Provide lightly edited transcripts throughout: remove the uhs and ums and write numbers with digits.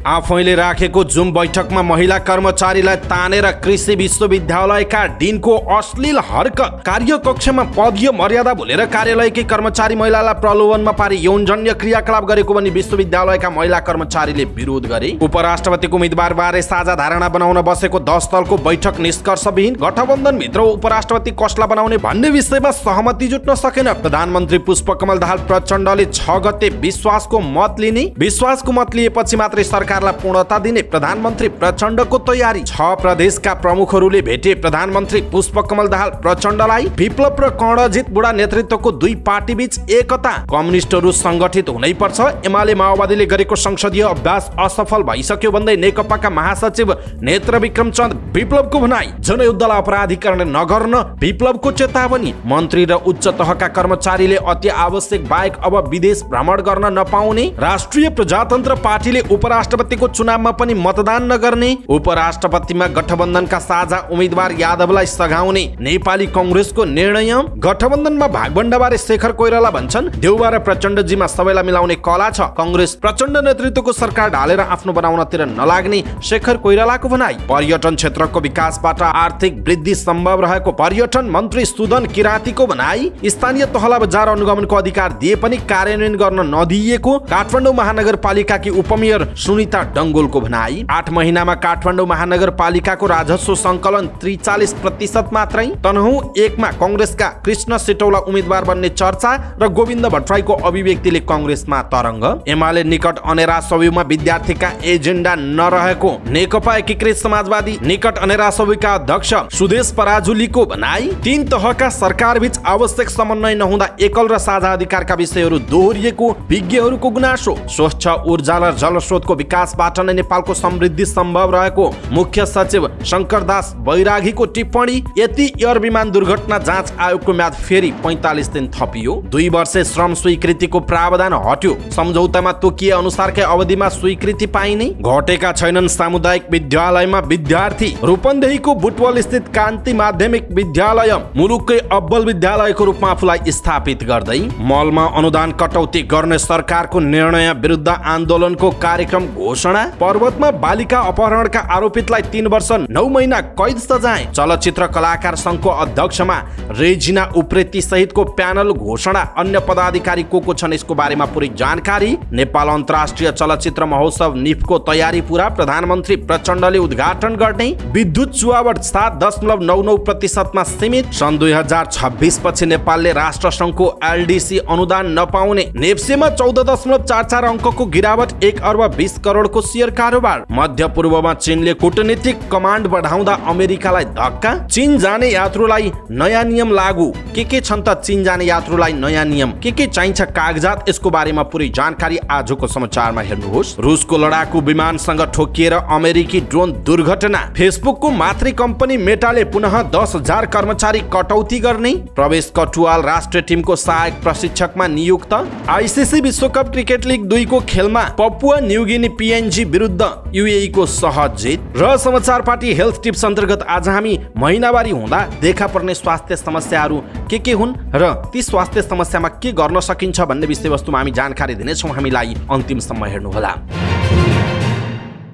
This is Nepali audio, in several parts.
आफैले राखेको जुम बैठकमा महिला कर्मचारीलाई तानेर कृषि विश्वविद्यालयका डिनको अश्लील हरकत, कार्यकक्षमा पदीय मर्यादा भुलेर कार्यालयकी कर्मचारी महिलालाई प्रलोभनमा पारी यौनजन्य क्रियाकलाप गरेको भनी विश्वविद्यालयका महिला कर्मचारीले विरोध गरे। उपराष्ट्रपतिको उम्मेदवारबारे साझा धारणा बनाउन बसेको 10 दलको बैठक निष्कर्षविहीन, गठबन्धनभित्र उपराष्ट्रपति कसलाई बनाउने भन्ने विषयमा सहमति जुट्न सकेन। प्रधानमन्त्री पुष्पकमल दाहाल प्रचण्डले 6 गते विश्वासको मत लिने, विश्वासको मत लिएपछि मात्रै सरकारलाई पूर्णता दिने प्रधानमन्त्री प्रचण्डको तयारी। 6 प्रदेशका प्रमुखहरूले भेटे प्रधानमन्त्री पुष्पकमल दाहाल प्रचण्डलाई। विप्लव र कर्णजित बुढा नेतृत्वको दुई पार्टी बीच एकता, कम्युनिस्टहरू संगठित हुनै पर्छ। एमाले माओवादीले गरेको संसदीय अभ्यास असफल भइसक्यो भन्दै नेकपाका महासचिव नेत्र विक्रम चन्द विप्लवको भनाई। जनयुद्धलाई अपराधीकरण नगर्न विप्लवको चेतावनी। मन्त्री र उच्च तहका कर्मचारीले अति आवश्यक बाहेक अब विदेश भ्रमण गर्न नपाउने। राष्ट्रिय प्रजातन्त्र पार्टीले उपराष्ट्रपतिको चुनावमा पनि मतदान नगर्ने। उपराष्ट्रपतिमा गठबन्धनका साझा उम्मेदवार यादवलाई सघाउने नेपाली कांग्रेसको निर्णय। गठबन्धनमा भागभण्डाबारे शेखर कोइराला भन्छन्, देउबा र प्रचण्डजीमा सबैलाई मिलाउने कला छ। कांग्रेस प्रचण्ड नेतृत्वको सरकार ढालेर आफ्नो बनाउनतिर नलाग्ने शेखर कोइरालाको भनाई। पर्यटन क्षेत्रको विकासबाट आर्थिक वृद्धि सम्भव रहेको पर्यटन मन्त्री सुदन किरातीको भनाई। स्थानीय तहलाई बजार अनुगमनको अधिकार दिए पनि कार्यान्वयन गर्न नदिएको काठमाडौँ महानगरपालिकाकी उपमेयर सुनिता डङ्गोलको भनाई। 8 महिनामा काठमाडौँ महानगरपालिकाको राजस्व सङ्कलन 43% मात्रै। तनहुँ 1 मा कांग्रेसका कृष्ण सिटौला उम्मेदवार बन्ने चर्चा र गोविन्द भट्टराईको अभिव्यक्तिले कांग्रेसमा तरङ्ग। एमाले निकट अनेरा सभ्यमा विद्यार्थीका एजेन्डा नरहेको नेकपा एकीकृत समाजवादी निकट अनेरा सभ्यका अध्यक्ष सुदेश पराजुलीको भनाई। 3 तहका सरकारबीच आवश्यक समन्वय नहुँदा एकल र साझा अधिकारका विषयहरू दोहोरिएको विज्ञहरूको गुनासो। स्वच्छ ऊर्जा र जलस्रोतको विकासबाट नै नेपालको समृद्धि सम्भव रहेको मुख्य सचिव शंकरदास बैरागीको टिप्पणी। यति एयर विमान दुर्घटना जाँच आयोगको म्याद फेरि 45 दिन थपियो। 2 वर्षे श्रम स्वीकृतिको प्रावधान हट्यो। सम्झौतामा तोकिए अनुसारकै अवधिमा स्वीकृति पाइने। घटेका छैनन् सामुदायिक विद्यालयमा विद्यार्थी। रूपन्देहीको बुटवल स्थित कान्ति माध्यमिक विद्यालय मुलुककै अब्बल विद्यालयको रूपमा आफूलाई स्थापित गर्दै मलमा अनुदान कटौती गर्ने सरकारको निर्णय विरुद्ध आन्दोलनको कार्यक्रम घोषणा। पर्वतमा बालिका अपहरणका आरोपितलाई 3 वर्ष 9 महिना कैद सजाय। चलचित्र कलाकार संघको अध्यक्षमा रेजिना उप्रेती सहितको प्यानल घोषणा। अन्य पदाधिकारी को छन् यसको बारेमा पुरै जानकारी। नेपाल अन्तर्राष्ट्रिय चलचित्र महोत्सव निफको तयारी पूरा, प्रधानमन्त्री प्रचण्डले उद्घाटन गर्ने। विद्युत चुहावट 7.99% मा सीमित। सन् 2026 पछि नेपालले राष्ट्रसङ्घको एलडीसी अनुदान नपाउने। नेप्सेमा 14.44 अङ्कको गिरावट, 1 अर्ब 20 करोडको शेयर कारोबार। मध्य पूर्वमा चीनले कूटनीतिक कमान्ड बढाउँदा अमेरिकालाई धक्का। चीन जाने यात्रुलाई नयाँ नियम लागू। के छन् त चीन जाने यात्रुलाई नयाँ नियम, के चाहिन्छ कागजात, यसको बारेमा पुरै जानकारी आजको समाचारमा हेर्नुहोस्। रुसको लडाकु विमानसँग ठोकिएर अमेरिकी ड्रोन दुर्घटना। फेसबुकको मातृ कम्पनी मेटाले पुनः 10,000 कर्मचारी कटौती गर्ने। प्रवेश कटुवाल राष्ट्रिय टिमको सहायक प्रशिक्षकमा नियुक्त। आईसीसी विश्वकप क्रिकेट लिग 2 को खेलमा पपुवा न्युगिनी पीएनजी विरुद्ध यूएई को सहज जित। र समाचार पार्टी हेल्थ टिप्स अन्तर्गत आज हामी महिनावारी हुँदा देखा पर्ने स्वास्थ्य समस्याहरू के हुन् र ती स्वास्थ्य समस्यामा के गर्न सकिन्छ भन्ने विषयवस्तुमा हामी जानकारी दिनेछौँ। हामीलाई अन्तिमसम्म हेर्नुहोला।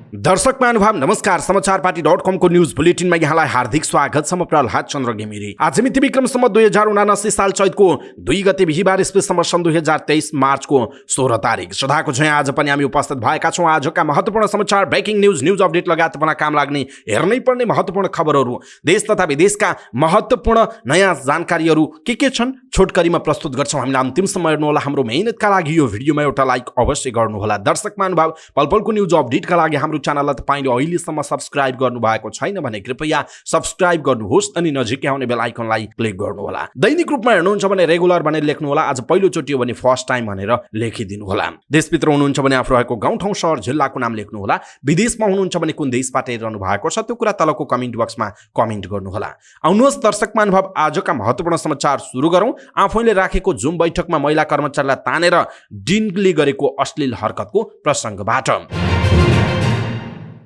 दर्शक महानुभाव नमस्कार। समाचार पार्टी.com को न्यूज बुलेटिनमा यहाँलाई हार्दिक स्वागत छ। म प्रहलाद चन्द्र घिमिरे। आज मिति विक्रमसम्म 2079 साल चैतको 2 गते बिहीबार इस्वीसम्म सन् 2023 मार्चको 16 तारिक। सदाको झैं आज पनि हामी उपस्थित भएका छौँ। आजका महत्त्वपूर्ण समाचार, ब्रेकिङ न्यूज अपडेट लगायत तपाईलाई काम लाग्ने हेर्नै पर्ने महत्त्वपूर्ण खबरहरू, देश तथा विदेशका महत्त्वपूर्ण नयाँ जानकारीहरू के छन् छोटकरीमा प्रस्तुत गर्छौँ। हामीलाई अन्तिमसम्म हेर्नुहोला। हाम्रो मेहनतका लागि यो भिडियोमा एउटा लाइक अवश्य गर्नुहोला। दर्शक महानुभाव, पलपलको न्यूज अपडेटका लागि हाम्रो च्यानललाई तपाईले अहिलेसम्म सब्स्क्राइब गर्नु भएको छैन भने कृपया सब्स्क्राइब गर्नुहोस् अनि नजिकै आउने बेल आइकनलाई क्लिक गर्नुहोला। दैनिक रूपमा हेर्नुहुन्छ भने रेगुलर भनेर लेख्नुहोला। आज पहिलो चोटि हो भने फर्स्ट टाइम भनेर लेखिदिनु होला। देशभित्र हुनुहुन्छ भने आफू रहेको गाउँ ठाउँ सहर जिल्लाको नाम लेख्नुहोला। विदेशमा हुनुहुन्छ भने कुन देशबाट हेरिरहनु भएको छ त्यो कुरा तलको कमेन्ट बक्समा कमेन्ट गर्नुहोला। आउनुहोस् दर्शक महानुभाव, आजका महत्त्वपूर्ण समाचार सुरु गरौँ। आफैले राखेको जुम बैठकमा महिला कर्मचारीलाई तानेर डिनले गरेको अश्लील हरकतको प्रसङ्गबाट।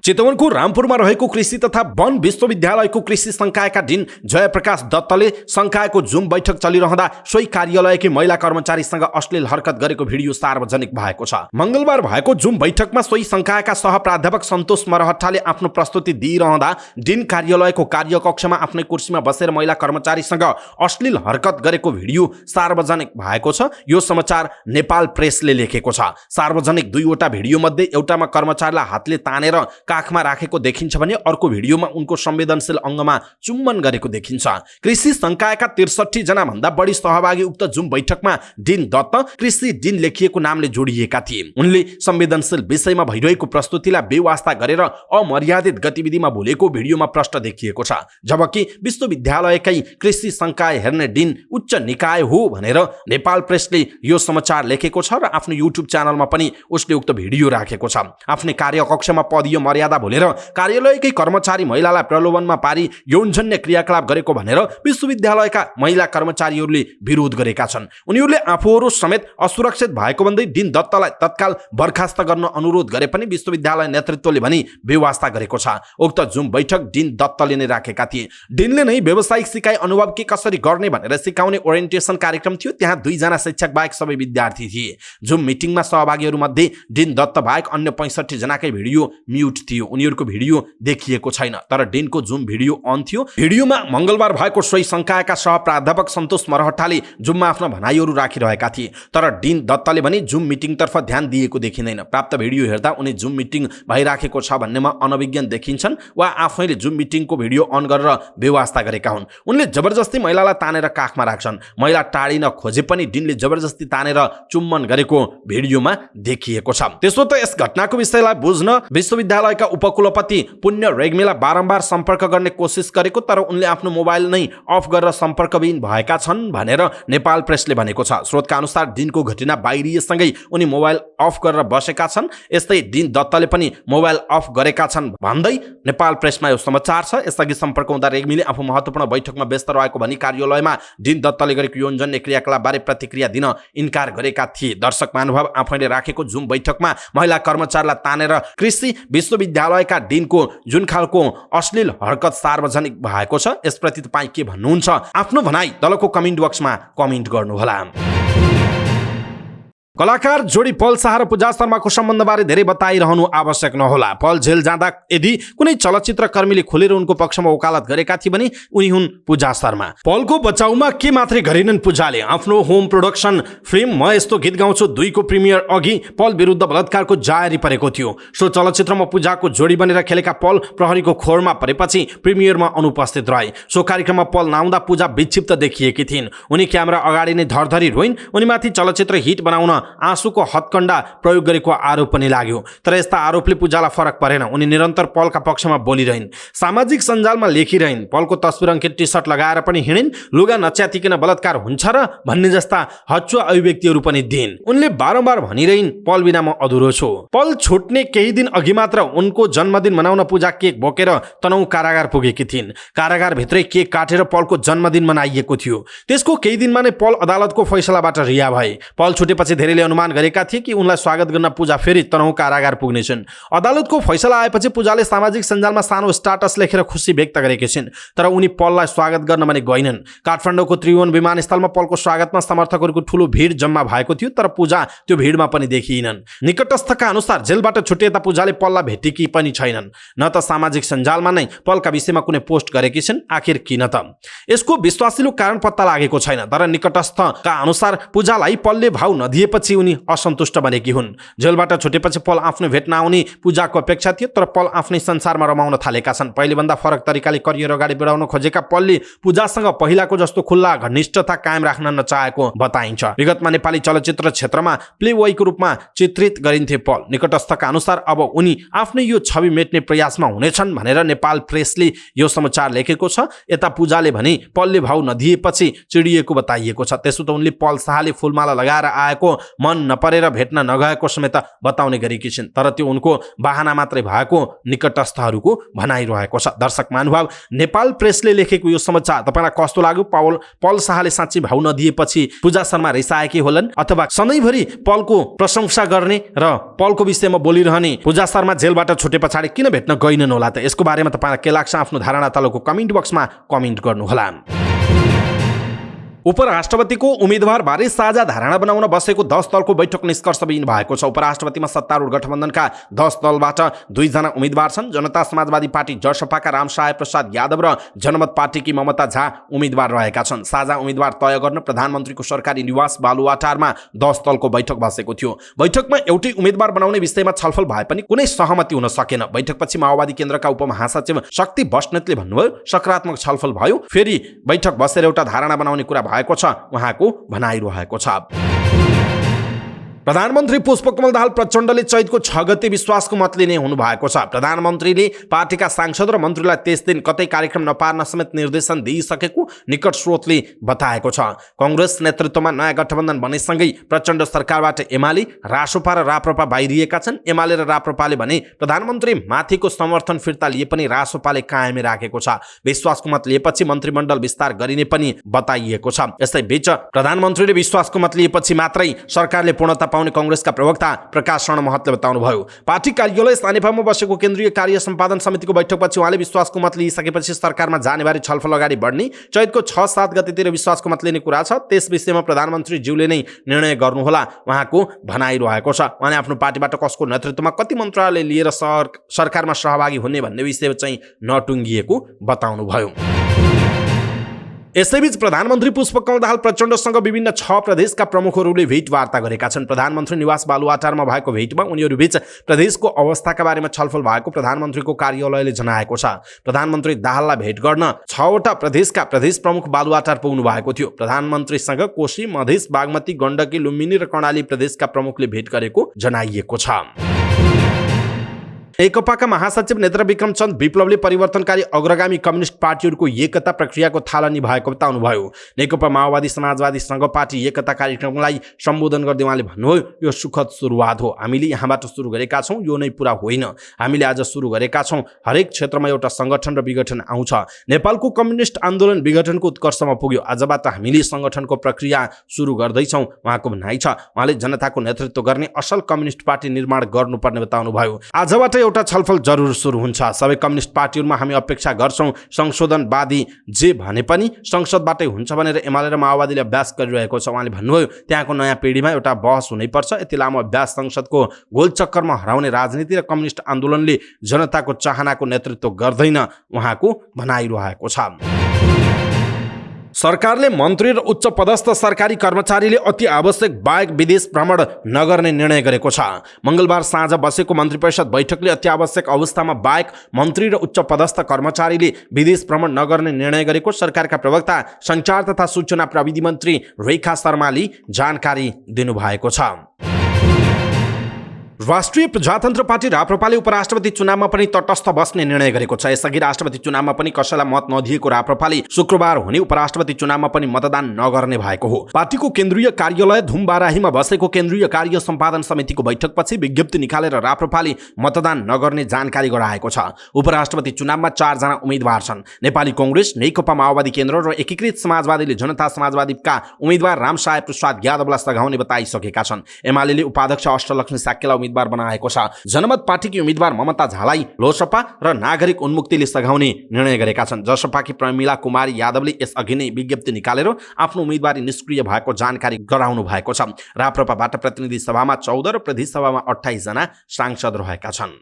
चितवनको रामपुरमा रहेको कृषि तथा वन विश्वविद्यालयको कृषि संकायका डिन जयप्रकाश दत्तले संकायको जुम बैठक चलिरहँदा सोही कार्यालयकै महिला कर्मचारीसँग अश्लील हरकत गरेको भिडियो सार्वजनिक भएको छ। मंगलबार भएको जुम बैठकमा सोही संकायका सहप्राध्यापक सन्तोष मरहट्टाले आफ्नो प्रस्तुति दिइरहँदा डिन कार्यालयको कार्यकक्षमा आफ्नै कुर्सीमा बसेर महिला कर्मचारीसँग अश्लील हरकत गरेको भिडियो सार्वजनिक भएको छ। यो समाचार नेपाल प्रेसले लेखेको छ। सार्वजनिक दुईवटा भिडियो मध्ये एउटामा कर्मचारीलाई हातले तानेर काखमा राखेको देखिन्छ भने अर्को भिडियोमा उनको संवेदनशील अङ्गमा चुम्बन गरेको देखिन्छ। कृषि संकायका 63 जना भन्दा बढी सहभागी उक्त जुम बैठकमा डिन दत्त कृषि डिन लेखिएको नामले जोडिएका थिए। उनले संवेदनशील विषयमा भइरहेको प्रस्तुतिलाई बेवास्ता गरेर अमर्यादित गतिविधिमा भुलेको भिडियोमा प्रष्ट देखिएको छ। जबकि विश्वविद्यालयकै कृषि संकाय हेर्ने डिन उच्च निकाय हो भनेर नेपाल प्रेसले यो समाचार लेखेको छ र आफ्नो युट्युब च्यानलमा पनि उसले उक्त भिडियो राखेको छ। आफ्नै कार्यकक्षमा पदीय मर्यादा भुलेर कार्यालयकै कर्मचारी महिलालाई प्रलोभनमा पारी यौनजन्य क्रियाकलाप गरेको भनेर विश्वविद्यालयका महिला कर्मचारीहरूले विरोध गरेका छन्। उनीहरूले आफूहरू समेत असुरक्षित भएको भन्दै डिन दत्तलाई तत्काल बर्खास्त गर्न अनुरोध गरे पनि विश्वविद्यालय नेतृत्वले भनी बेवास्ता गरेको छ। उक्त जुम बैठक डिन दत्तले नै राखेका थिए। डिनले नै व्यावसायिक सिकाइ अनुभव के कसरी गर्ने भनेर सिकाउने ओरिएन्टेसन कार्यक्रम थियो। त्यहाँ 2 जना शिक्षक बाहेक सबै विद्यार्थी थिए। जुम मिटिङमा सहभागीहरू मध्ये डिन दत्त बाहेक अन्य 65 जनाकै भिडियो म्युट थियो। उनीहरूको भिडियो देखिएको छैन, तर डिनको जुम भिडियो अन थियो। भिडियोमा मंगलबार भएको सोही संकायका सहप्राध्यापक सन्तोष मरहट्टाले जुममा आफ्ना भनाइहरू राखिरहेका थिए, तर डिन दत्तले भने जुम मिटिङतर्फ ध्यान दिएको देखिँदैन। प्राप्त भिडियो हेर्दा उनी जुम मिटिङ भइराखेको छ भन्नेमा अनभिज्ञ देखिन्छन् वा आफैले जुम मिटिङको भिडियो अन गरेर बेवास्ता गरेका हुन्। उनले जबरजस्ती महिलालाई तानेर काखमा राख्छन्। महिला टाढिन खोजे पनि डिनले जबरजस्ती तानेर चुम्बन गरेको भिडियोमा देखिएको छ। त्यसो त यस घटनाको विषयलाई बुझ्न विश्वविद्यालयका उपकुलपति पुण्य रेग्मीलाई बारम्बार सम्पर्क गर्ने कोसिस गरेको, तर उनले आफ्नो मोबाइल नै अफ गरेर सम्पर्कविहीन भएका छन् भनेर नेपाल प्रेसले भनेको छ। स्रोतका अनुसार डिनको घटना बाहिरिएसँगै उनी मोबाइल अफ गरेर बसेका छन्। यस्तै डिन दत्तले पनि मोबाइल अफ गरेका छन् भन्दै नेपाल प्रेसमा यो समाचार छ। यसअघि सम्पर्क हुँदा रेग्मीले आफू महत्त्वपूर्ण बैठकमा व्यस्त रहेको भनी कार्यालयमा डिन दत्तले गरेको यौनजन्य क्रियाकलापबारे प्रतिक्रिया दिन इन्कार गरेका थिए। दर्शक महानुभाव, आफैले राखेको जुम बैठकमा महिला कर्मचारीलाई तानेर कृषि विश्वविद्यालयका डिनको जुन खालको अश्लील हरकत सार्वजनिक भएको छ, यसप्रति तपाईँ के भन्नुहुन्छ? आफ्नो भनाइ तलको कमेन्ट बक्समा कमेन्ट गर्नुहोला। कलाकार जोडी पल शाह र पूजा शर्माको सम्बन्धबारे धेरै बताइरहनु आवश्यक नहोला। पल जेल जाँदा यदि कुनै चलचित्र कर्मीले खुलेर उनको पक्षमा वकालत गरेका थिए भने उनी हुन् पूजा शर्मा। पलको बचाउमा के मात्रै गरिनन् पूजाले। आफ्नो होम प्रोडक्सन फिल्म म यस्तो गीत गाउँछु 2 को प्रिमियर अघि पल विरुद्ध बलात्कारको जारी परेको थियो। सो चलचित्रमा पूजाको जोडी बनेर खेलेका पल प्रहरीको खोरमा परेपछि प्रिमियरमा अनुपस्थित रहे। सो कार्यक्रममा पल नआउँदा पूजा विक्षिप्त देखिएकी थिइन्। उनी क्यामेरा अगाडि नै धरधरी रोइन्। उनीमाथि चलचित्र हिट बनाउन आँसुको हत्कण्डा प्रयोग गरेको आरोप पनि लाग्यो, तर यस्ता आरोपले पूजालाई फरक परेन। उनी निरन्तर पलका पक्षमा बोलिरहन्। सामाजिक सञ्जालमा लेखिरहन्। पलको तस्बिर अङ्कित टी सर्ट लगाएर पनि हिँडिन्। लुगा नच्यातिकन बलात्कार हुन्छ र भन्ने जस्ता हच्चुवा अभिव्यक्तिहरू पनि दिइन्। उनले बारम्बार भनिरहन्, पल बिना म अधुरो छु। पल छुट्ने केही दिन अघि मात्र उनको जन्मदिन मनाउन पूजा केक बोकेर तनहुँ कारागार पुगेकी थिइन्। कारागारभित्रै केक काटेर पलको जन्मदिन मनाइएको थियो। त्यसको केही दिनमा नै पल अदालतको फैसलाबाट रिहा भए। पल छुटेपछि धेरैले अनुमान गरेका थिए कि उनलाई स्वागत गर्न पूजा फेरि तनहुँ कारागार पुग्नेछन्। अदालतको फैसला आएपछि पूजाले सामाजिक सञ्जालमा सानो स्टाटस लेखेर खुसी व्यक्त गरेकी छिन्, तर उनी पललाई स्वागत गर्न भने गएनन्। काठमाडौँको त्रिभुवन विमानस्थलमा पलको स्वागतमा समर्थकहरूको ठूलो भिड जम्मा भएको थियो, तर पूजा त्यो भिडमा पनि देखिएनन्। निकटस्थका अनुसार जेलबाट छुटिएता पूजाले पललाई भेटेकी पनि छैनन्, न त सामाजिक सञ्जालमा नै पलका विषयमा कुनै पोस्ट गरेकी छिन्। आखिर किन त? यसको विश्वासिलो कारण पत्ता लागेको छैन, तर निकटस्थका अनुसार पूजालाई पलले भाउ नदिएपछि उनी असन्तुष्ट बनेकी हुन्। जेलबाट छुटेपछि पल आफ्नो भेट्न आउने पूजाको अपेक्षा थियो, तर पल आफ्नै संसारमा रमाउन थालेका छन्। पहिलेभन्दा फरक तरिकाले करियर अगाडि बढाउन खोजेका पलले पूजासँग पहिलाको जस्तो खुल्ला घनिष्ठता कायम राख्न नचाहेको बताइन्छ। विगतमा नेपाली चलचित्र क्षेत्रमा प्लेबोयको रूपमा चित्रित गरिन्थे पल। निकटस्थका अनुसार अब उनी आफ्नै यो छवि मेट्ने प्रयासमा हुनेछन् भनेर नेपाल प्रेसले यो समाचार लेखेको छ। यता पूजाले भने पलले भाउ नदिएपछि चिडिएको बताइएको छ। त्यसो त उनले पल शाहले फुलमाला लगाएर आएको मन नपरेर भेट्न नगएको समेत बताउने गरेकी छिन्। तर त्यो उनको बहाना मात्रै भएको निकटस्थहरूको भनाइरहेको छ। दर्शक महानुभाव, नेपाल प्रेसले लेखेको यो समाचार तपाईँलाई कस्तो लाग्यो? पल शाहले साँच्चै भाउ नदिएपछि पूजा शर्मा रिसाएकी होलान्, अथवा सधैँभरि पलको प्रशंसा गर्ने र पलको विषयमा बोलिरहने पूजा शर्मा जेलबाट छुटे पछाडि किन भेट्न गइनन् होला त? यसको बारेमा तपाईँलाई के लाग्छ? आफ्नो धारणा तलको कमेन्ट बक्समा कमेन्ट गर्नुहोला। उपराष्ट्रपतिको उम्मेदवारबारे साझा धारणा बनाउन बसेको 10 दलको बैठक निष्कर्षविहीन भएको छ। उपराष्ट्रपतिमा सत्तारूढ गठबन्धनका 10 दलबाट 2 जना उम्मेदवार छन्। जनता समाजवादी पार्टी जसपाका रामसहाय प्रसाद यादव र जनमत पार्टीकी ममता झा उम्मेदवार रहेका छन्। साझा उम्मेदवार तय गर्न प्रधानमन्त्रीको सरकारी निवास बालुवाटारमा 10 दलको बैठक बसेको थियो। बैठकमा एउटै उम्मेदवार बनाउने विषयमा छलफल भए पनि कुनै सहमति हुन सकेन। बैठकपछि माओवादी केन्द्रका उपमहासचिव शक्ति बस्नेतले भन्नुभयो, सकारात्मक छलफल भयो, फेरि बैठक बसेर एउटा धारणा बनाउने कुरा भएको छ, उहाँको भनाइरहेको छ। प्रधानमन्त्री पुष्पकमल दाहाल प्रचण्डले चैतको 6 गते विश्वासको मत लिने हुनु भएको छ। प्रधानमन्त्रीले पार्टीका सांसद र मन्त्रीलाई त्यस दिन कतै कार्यक्रम नपार्न समेत निर्देशन दिइसकेको निकट स्रोतले बताएको छ। कांग्रेस नेतृत्वमा नयाँ गठबन्धन बनेसँगै प्रचण्ड सरकारबाट एमाले, रासोपा र राप्रपा बाहिरिएका छन्। एमाले र राप्रपाले भने प्रधानमन्त्री माथिको समर्थन फिर्ता लिए पनि रासोपाले कायमै राखेको छ। विश्वासको मत लिएपछि मन्त्रीमण्डल विस्तार गरिने पनि बताइएको छ। यसैबीच प्रधानमन्त्रीले विश्वासको मत लिएपछि मात्रै सरकारले पूर्णता पाउने कांग्रेसका प्रवक्ता प्रकाश शरण महतले बताउनुभयो। पार्टी कार्यालय सानेपामा बसेको केन्द्रीय कार्य सम्पादन समितिको बैठकपछि उहाँले विश्वासको मत लिइसकेपछि सरकारमा जानेबारे छलफल अगाडि बढ्ने, चैतको 6-7 गतेतिर विश्वासको मत लिने कुरा छ। त्यस विषयमा प्रधानमन्त्रीज्यूले नै निर्णय गर्नुहोला, उहाँको भनाइरहेको छ। उहाँले आफ्नो पार्टीबाट कसको नेतृत्वमा कति मन्त्रालय लिएर सरकारमा सहभागी हुने भन्ने विषय चाहिँ नटुङ्गिएको बताउनुभयो। यसैबीच प्रधानमन्त्री पुष्पकमल दाहाल प्रचण्डसँग विभिन्न 6 प्रदेशका प्रमुखहरूले भेटवार्ता गरेका छन्। प्रधानमन्त्री निवास बालुवाटारमा भएको भेटमा उनीहरूबीच प्रदेशको अवस्थाका बारेमा छलफल भएको प्रधानमन्त्रीको कार्यालयले जनाएको छ। प्रधानमन्त्री दाहाललाई भेट गर्न 6वटा प्रदेशका प्रदेश प्रमुख बालुवाटार पुग्नु भएको थियो। प्रधानमन्त्रीसँग कोशी, मधेस, बागमती, गण्डकी, लुम्बिनी र कर्णाली प्रदेशका प्रमुखले भेट गरेको जनाइएको छ। नेकपाका महासचिव नेत्र विक्रम चन्द विप्लवले परिवर्तनकारी अग्रगामी कम्युनिस्ट पार्टीहरूको एकता प्रक्रियाको थालनी भएको बताउनुभयो। नेकपा माओवादी समाजवादीसँग पार्टी एकता कार्यक्रमलाई सम्बोधन गर्दै उहाँले भन्नुभयो, यो सुखद सुरुवात हो। हामीले यहाँबाट सुरु गरेका छौँ, यो नै पुरा होइन। हामीले आज सुरु गरेका छौँ। हरेक क्षेत्रमा एउटा सङ्गठन र विघटन आउँछ। नेपालको कम्युनिस्ट आन्दोलन विघटनको उत्कर्षमा पुग्यो। आजबाट हामीले सङ्गठनको प्रक्रिया सुरु गर्दैछौँ, उहाँको भनाइ छ। उहाँले जनताको नेतृत्व गर्ने असल कम्युनिस्ट पार्टी निर्माण गर्नुपर्ने बताउनुभयो। आजबाट एउटा छलफल जरुर सुरु हुन्छ। सबै कम्युनिस्ट पार्टीहरूमा हामी अपेक्षा गर्छौँ संशोधनवादी जे भने पनि संसदबाटै हुन्छ भनेर एमाले र माओवादीले अभ्यास गरिरहेको छ। उहाँले भन्नुभयो, त्यहाँको नयाँ पिँढीमा एउटा बहस हुनैपर्छ। यति लामो अभ्यास संसदको गोलचक्करमा हराउने राजनीति र कम्युनिस्ट आन्दोलनले जनताको चाहनाको नेतृत्व गर्दैन, उहाँको भनाइरहेको छ। सरकारले मन्त्री र उच्च पदस्थ सरकारी कर्मचारीले अति आवश्यक बाहेक विदेश भ्रमण नगर्ने निर्णय गरेको छ। मङ्गलबार साँझ बसेको मन्त्री परिषद बैठकले अति आवश्यक अवस्थामा बाहेक मन्त्री र उच्च पदस्थ कर्मचारीले विदेश भ्रमण नगर्ने निर्णय गरेको सरकारका प्रवक्ता सञ्चार तथा सूचना प्रविधि मन्त्री रेखा शर्माले जानकारी दिनुभएको छ। राष्ट्रिय प्रजातन्त्र पार्टी राप्रपाले उपराष्ट्रपति चुनावमा पनि तटस्थ बस्ने निर्णय गरेको छ। यसअघि राष्ट्रपति चुनावमा पनि कसैलाई मत नदिएको राप्रपाले शुक्रबार हुने उपराष्ट्रपति चुनावमा पनि मतदान नगर्ने भएको हो। पार्टीको केन्द्रीय कार्यालय धुमबाराहीमा बसेको केन्द्रीय कार्य सम्पादन समितिको बैठकपछि विज्ञप्ति निकालेर राप्रपाले मतदान नगर्ने जानकारी गराएको छ। उपराष्ट्रपति चुनावमा 4 जना उम्मेदवार छन्। नेपाली कांग्रेस, नेकपा माओवादी केन्द्र र एकीकृत समाजवादीले जनता समाजवादीका उम्मेदवार रामसहाय प्रसाद यादवलाई सघाउने बताइसकेका छन्। एमाले उपाध्यक्ष अष्टलक्ष्मी साक्यलाई उम्मेदवार बनाएको छ। जनमत पार्टीकी उम्मेदवार ममता झालाई लोसपा र नागरिक उन्मुक्तिले सघाउने निर्णय गरेका छन्। जसपाकी प्रमिला कुमारी यादवले यसअघि नै विज्ञप्ति निकालेर आफ्नो उम्मेदवारी निष्क्रिय भएको जानकारी गराउनु भएको छ। राप्रपाबाट प्रतिनिधि सभामा 14 र प्रदेश सभामा 28 जना सांसद रहेका छन्।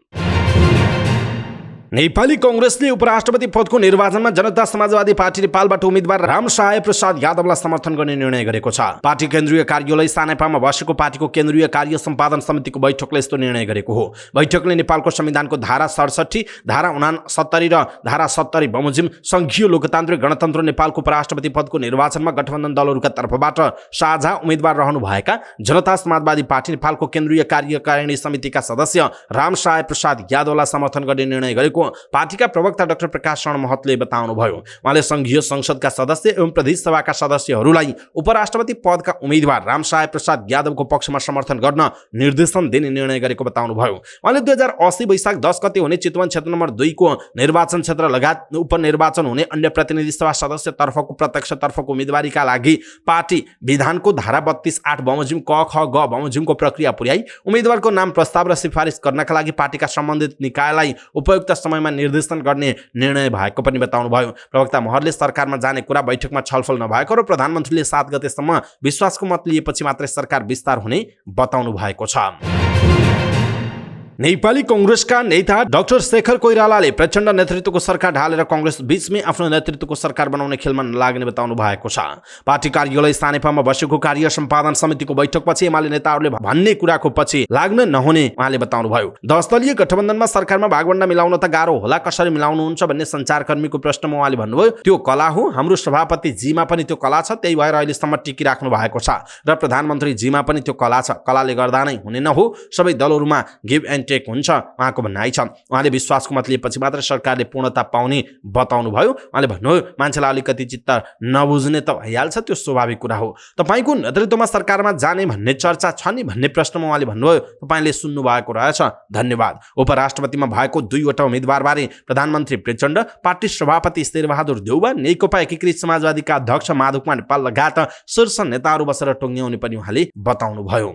नेपाली कांग्रेसले उपराष्ट्रपति पदको निर्वाचनमा जनता समाजवादी पार्टी नेपालबाट उम्मेदवार रामसहाय प्रसाद यादवलाई समर्थन गर्ने निर्णय गरेको छ। पार्टी केन्द्रीय कार्यालय सानेपामा बसेको पार्टीको केन्द्रीय कार्य सम्पादन समितिको बैठकले यस्तो निर्णय गरेको हो। बैठकले नेपालको संविधानको धारा 67, धारा 69 र धारा 70 बमोजिम संघीय लोकतान्त्रिक गणतन्त्र नेपालको उपराष्ट्रपति पदको निर्वाचनमा गठबन्धन दलहरूका तर्फबाट साझा उम्मेदवार रहनुभएका जनता समाजवादी पार्टी नेपालको केन्द्रीय कार्यकारिणी समितिका सदस्य रामसहाय प्रसाद यादवलाई समर्थन गर्ने निर्णय गरेको भएको पार्टीका प्रवक्ता डाक्टर प्रकाश शरण महतले बताउनुभयो। उहाँले संघीय संसदका सदस्य एवं प्रदेश सभाका सदस्यहरूलाई उपराष्ट्रपति पदका उम्मेद्वार रामसहाय प्रसाद यादवको पक्षमा समर्थन गर्न निर्देशन दिने निर्णय गरेको बताउनुभयो। उहाँले 2080 वैशाख 10 गते हुने चितवन क्षेत्र नम्बर 2 को निर्वाचन क्षेत्र लगायत उपनिर्वाचन हुने अन्य प्रतिनिधि सभा सदस्य तर्फको प्रत्यक्षतर्फको उम्मेदवारीका लागि पार्टी विधानको धारा 32(8) बमोजिम क ख ग बमोजिमको प्रक्रिया पुर्याई उम्मेदवारको नाम प्रस्ताव र सिफारिस गर्नका लागि पार्टीका सम्बन्धित निकायलाई उपयुक्त समयमा निर्देशन गर्ने निर्णय भएको पनि बताउनुभयो। प्रवक्ता महरले सरकारमा जाने कुरा बैठकमा छलफल नभएको र प्रधानमन्त्रीले 7 गतेसम्म विश्वासको मत लिएपछि मात्रै सरकार विस्तार हुने बताउनु भएको छ। नेपाली कांग्रेसका नेता डाक्टर शेखर कोइरालाले प्रचण्ड नेतृत्वको सरकार ढालेर कांग्रेस बीचमै आफ्नो नेतृत्वको सरकार बनाउने खेलमा नलाग्ने बताउनु भएको छ। पार्टी कार्यालय सानेपामा बसेको कार्य सम्पादन समितिको बैठकपछि एमाले नेताहरूले भन्ने कुराको पछि लाग्न नहुने उहाँले बताउनुभयो। 10 दलीय गठबन्धनमा सरकारमा भागवण्डा मिलाउन त गाह्रो होला, कसरी मिलाउनुहुन्छ भन्ने सञ्चारकर्मीको प्रश्नमा उहाँले भन्नुभयो त्यो कला हो, हाम्रो सभापति जीमा पनि त्यो कला छ, त्यही भएर अहिलेसम्म टिकिराख्नु भएको छ र प्रधानमन्त्री जीमा पनि त्यो कला छ, कलाले गर्दा नै हुने नहो, सबै दलहरूमा गिभ एन्ड टेक हुन्छ उहाँको भनाइ छ। उहाँले विश्वासको मत लिएपछि मात्र सरकारले पूर्णता पाउने बताउनुभयो। उहाँले भन्नुभयो मान्छेलाई अलिकति चित्त नबुझ्ने त भइहाल्छ, त्यो स्वाभाविक कुरा हो। तपाईको नेतृत्वमा सरकारमा जाने भन्ने चर्चा छ नि भन्ने प्रश्नमा उहाँले भन्नुभयो तपाईले सुन्नु भएको रहेछ, धन्यवाद। उपराष्ट्रपतिमा भएको 2 वटा उम्मेदवारबारे प्रधानमन्त्री प्रचण्ड, पार्टी सभापति शेरबहादुर देउवा, नेकपा एकीकृत समाजवादीका अध्यक्ष माधव कुमार नेपाल लगायत शीर्ष नेताहरू बसेर टुङ्ग्याउने पनि उहाँले बताउनुभयो।